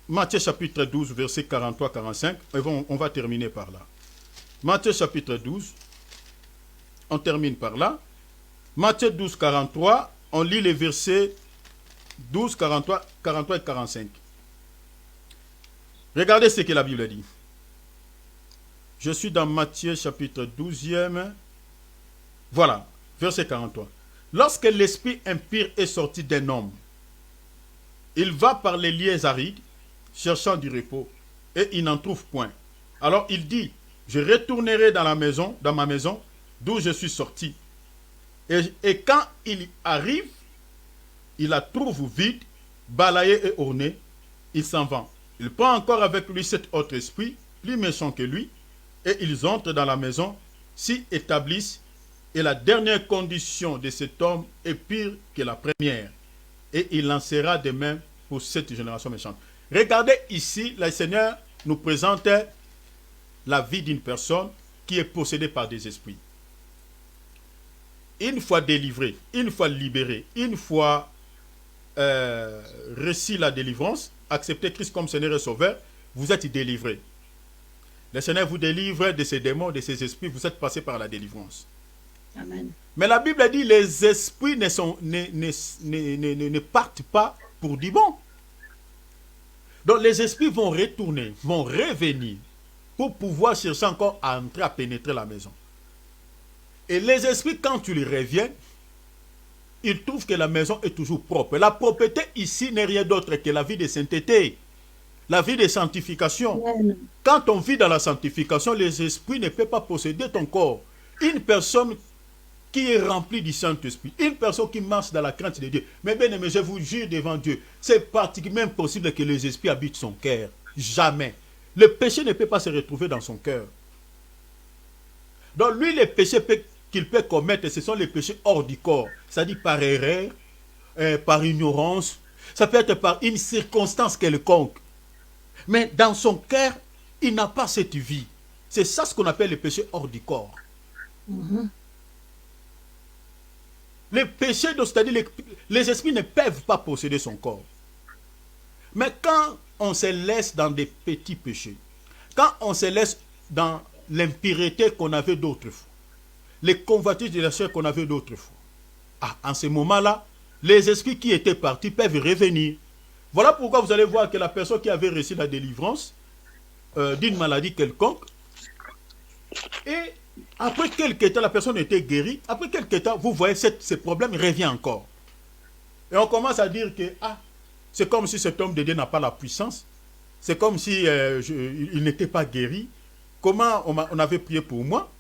Matthieu chapitre 12, verset 43-45. On va terminer par là. Matthieu chapitre 12, on termine par là. Matthieu 12, 43, on lit les versets 12, 43 et 45. Regardez ce que la Bible dit. Je suis dans Matthieu chapitre 12e. Voilà, verset 43. Lorsque l'esprit impur est sorti d'un homme, il va par les lieux arides, cherchant du repos, et il n'en trouve point. Alors il dit, je retournerai dans ma maison, d'où je suis sorti. Et quand il arrive, il la trouve vide, balayée et ornée, il s'en va. Il prend encore avec lui cet autre esprit, plus méchant que lui, et ils entrent dans la maison, s'y établissent, et la dernière condition de cet homme est pire que la première. Et il en sera de même pour cette génération méchante. Regardez ici, le Seigneur nous présente la vie d'une personne qui est possédée par des esprits. Une fois délivré, une fois libéré, une fois reçu la délivrance, accepté Christ comme Seigneur et Sauveur, vous êtes délivré. Le Seigneur vous délivre de ces démons, de ces esprits, vous êtes passé par la délivrance. Amen. Mais la Bible dit les esprits ne partent pas pour du bon. Donc les esprits vont retourner, vont revenir pour pouvoir chercher encore à entrer, à pénétrer la maison. Et les esprits, quand tu les reviens, ils trouvent que la maison est toujours propre. La propreté ici n'est rien d'autre que la vie de sainteté, la vie de sanctification. Amen. Quand on vit dans la sanctification, les esprits ne peuvent pas posséder ton corps. Une personne qui est remplie du Saint-Esprit, une personne qui marche dans la crainte de Dieu. Mais bien aimé, je vous jure devant Dieu, c'est pratiquement impossible que les esprits habitent son cœur. Jamais. Le péché ne peut pas se retrouver dans son cœur. Donc lui, les péchés qu'il peut commettre, ce sont les péchés hors du corps. C'est-à-dire par erreur, par ignorance. Ça peut être par une circonstance quelconque. Mais dans son cœur, il n'a pas cette vie. C'est ça ce qu'on appelle le péché hors du corps. Mhm. Les péchés, c'est-à-dire les esprits ne peuvent pas posséder son corps. Mais quand on se laisse dans des petits péchés, quand on se laisse dans l'impureté qu'on avait d'autrefois, les convoitises de la chair qu'on avait d'autrefois, en ce moment-là, les esprits qui étaient partis peuvent revenir. Voilà pourquoi vous allez voir que la personne qui avait reçu la délivrance d'une maladie quelconque, et après quelques temps, la personne était guérie. Après quelques temps, vous voyez, ce problème revient encore. Et on commence à dire que c'est comme si cet homme de Dieu n'a pas la puissance. C'est comme si il n'était pas guéri. Comment on avait prié pour moi?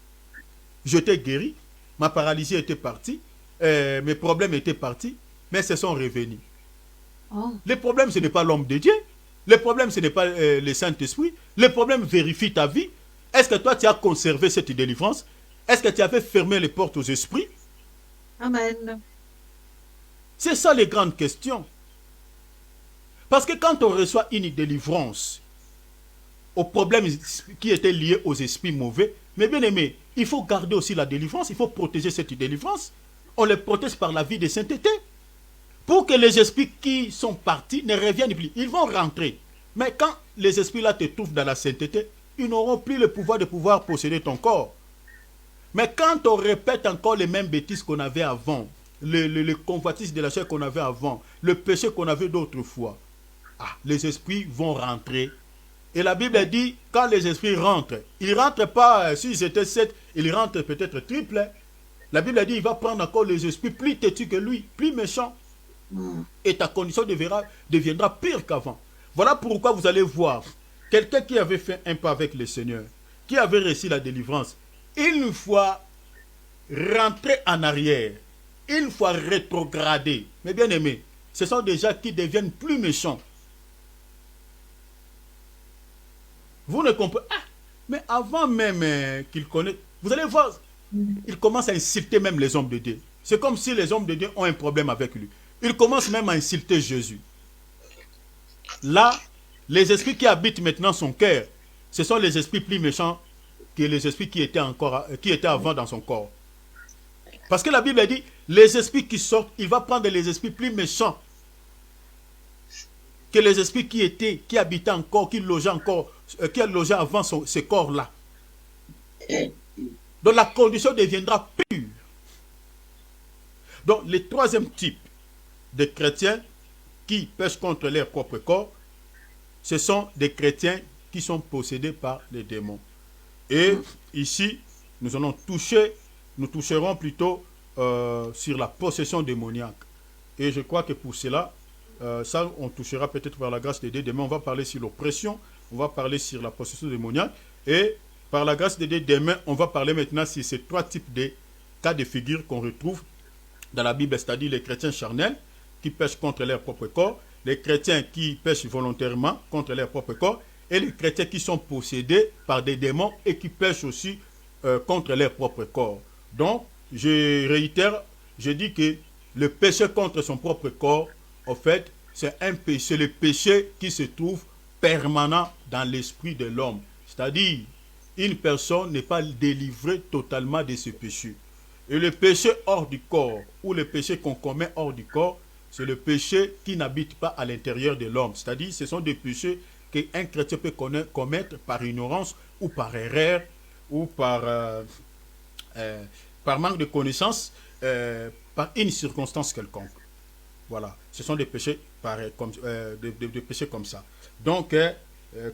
J'étais guéri. Ma paralysie était partie. Mes problèmes étaient partis. Mais se sont revenus. Oh. Le problème, ce n'est pas l'homme de Dieu. Le problème, ce n'est pas le Saint-Esprit. Le problème vérifie ta vie. Est-ce que toi, tu as conservé cette délivrance? Est-ce que tu avais fermé les portes aux esprits? Amen. C'est ça les grandes questions. Parce que quand on reçoit une délivrance aux problèmes qui étaient liés aux esprits mauvais, mais bien aimé, il faut garder aussi la délivrance, il faut protéger cette délivrance. On les protège par la vie de sainteté. Pour que les esprits qui sont partis ne reviennent plus. Ils vont rentrer. Mais quand les esprits là te trouvent dans la sainteté, ils n'auront plus le pouvoir de pouvoir posséder ton corps. Mais quand on répète encore les mêmes bêtises qu'on avait avant, le convoitisme de la chair qu'on avait avant, le péché qu'on avait d'autrefois, les esprits vont rentrer. Et la Bible dit, quand les esprits rentrent, ils ne rentrent pas, s'ils étaient 7, ils rentrent peut-être triple. La Bible dit, il va prendre encore les esprits plus têtus que lui, plus méchants. Et ta condition deviendra pire qu'avant. Voilà pourquoi vous allez voir, quelqu'un qui avait fait un pas avec le Seigneur, qui avait réussi la délivrance, une fois rentré en arrière, une fois rétrogradé, mes bien-aimés, ce sont des gens qui deviennent plus méchants. Vous ne comprenez pas. Mais avant même qu'il connaisse, vous allez voir, il commence à insulter même les hommes de Dieu. C'est comme si les hommes de Dieu ont un problème avec lui. Il commence même à insulter Jésus. Là, les esprits qui habitent maintenant son cœur, ce sont les esprits plus méchants que les esprits qui étaient avant dans son corps. Parce que la Bible dit, les esprits qui sortent, il va prendre les esprits plus méchants que les esprits qui habitaient encore, qui logeaient avant ce corps-là. Donc la condition deviendra pure. Donc le troisième type de chrétiens qui pêchent contre leur propre corps, ce sont des chrétiens qui sont possédés par les démons. Et ici, nous toucherons plutôt sur la possession démoniaque. Et je crois que pour cela, ça on touchera peut-être par la grâce de Dieu. Demain, on va parler sur l'oppression, on va parler sur la possession démoniaque. Et par la grâce de Dieu, demain, on va parler maintenant sur ces trois types de cas de figure qu'on retrouve dans la Bible, c'est-à-dire les chrétiens charnels qui pêchent contre leur propre corps, les chrétiens qui pêchent volontairement contre leur propre corps, et les chrétiens qui sont possédés par des démons et qui pêchent aussi contre leur propre corps. Donc, je réitère, je dis que le péché contre son propre corps, en fait, c'est le péché qui se trouve permanent dans l'esprit de l'homme. C'est-à-dire, une personne n'est pas délivrée totalement de ce péché. Et le péché hors du corps, ou le péché qu'on commet hors du corps, c'est le péché qui n'habite pas à l'intérieur de l'homme. C'est-à-dire, ce sont des péchés qu'un chrétien peut commettre par ignorance, ou par erreur, ou par manque de connaissance, par une circonstance quelconque. Voilà, ce sont des péchés, des péchés comme ça. Donc,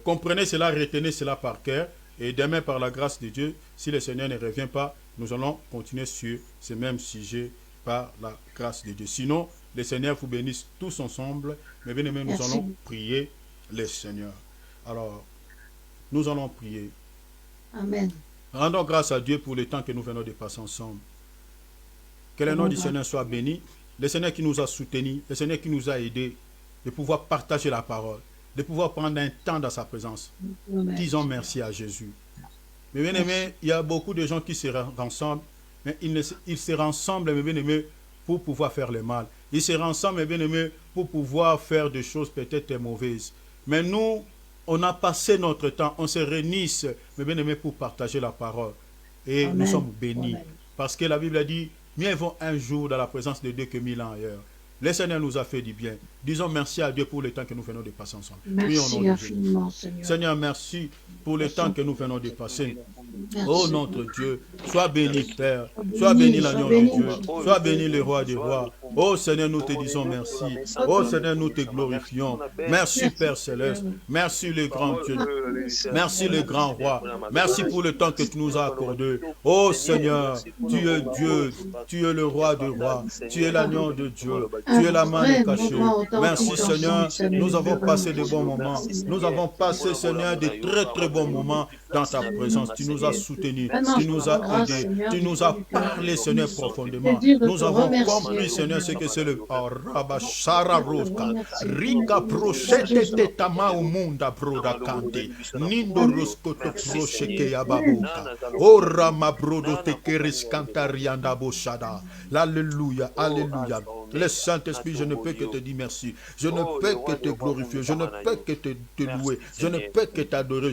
comprenez cela, retenez cela par cœur. Et demain, par la grâce de Dieu, si le Seigneur ne revient pas, nous allons continuer sur ce même sujet par la grâce de Dieu. Sinon, le Seigneur vous bénisse tous ensemble. Mais bien aimés, nous allons prier le Seigneur. Alors, nous allons prier. Amen. Rendons grâce à Dieu pour le temps que nous venons de passer ensemble. Que le nom du Seigneur soit béni. Le Seigneur qui nous a soutenus, le Seigneur qui nous a aidés de pouvoir partager la parole, de pouvoir prendre un temps dans sa présence. Amen. Disons merci à Jésus. Mais bien aimé, il y a beaucoup de gens qui se rassemblent, mais ils se rassemblent, mais bien aimé, pour pouvoir faire le mal. Ils se rassemblent, mais bien aimé, pour pouvoir faire des choses peut-être mauvaises. Mais nous, on a passé notre temps, on se réunit, mais bien aimé, pour partager la parole. Et Amen. Nous sommes bénis. Amen. Parce que la Bible a dit, mieux vaut un jour dans la présence de Dieu que 1000 ans ailleurs. Le Seigneur nous a fait du bien. Disons merci à Dieu pour le temps que nous venons de passer ensemble. Merci infiniment, Seigneur. Seigneur, merci pour le temps que nous venons de passer. Merci. Oh notre Dieu, sois béni Père, sois béni l'agneau de Dieu, sois béni le roi des rois. Oh Seigneur, nous te disons merci. Oh Seigneur, nous te glorifions. Merci Père Céleste, merci le grand Dieu, merci le grand roi. Merci pour le temps que tu nous as accordé. Oh Seigneur, tu es Dieu, tu es le roi des rois, tu es l'agneau de Dieu, tu es la main cachée. Merci Seigneur, nous avons passé de bons moments. Nous avons passé Seigneur de très très bons moments dans ta présence. Tu nous as soutenus, tu nous as aidés, tu nous as parlé Seigneur profondément. Nous avons compris Seigneur ce que c'est le Rabashara Roska, Rika Prochete Tetama Umunda Broda Kante, Nindo Roskoto Procheke Yababuka, Orama Brodo Tekeris Kantarianda Boshada. Alléluia, Alléluia. Le Saint-Esprit, je ne peux que te dire merci. Je ne peux que te glorifier. Je ne peux que te louer. Je ne peux que t'adorer.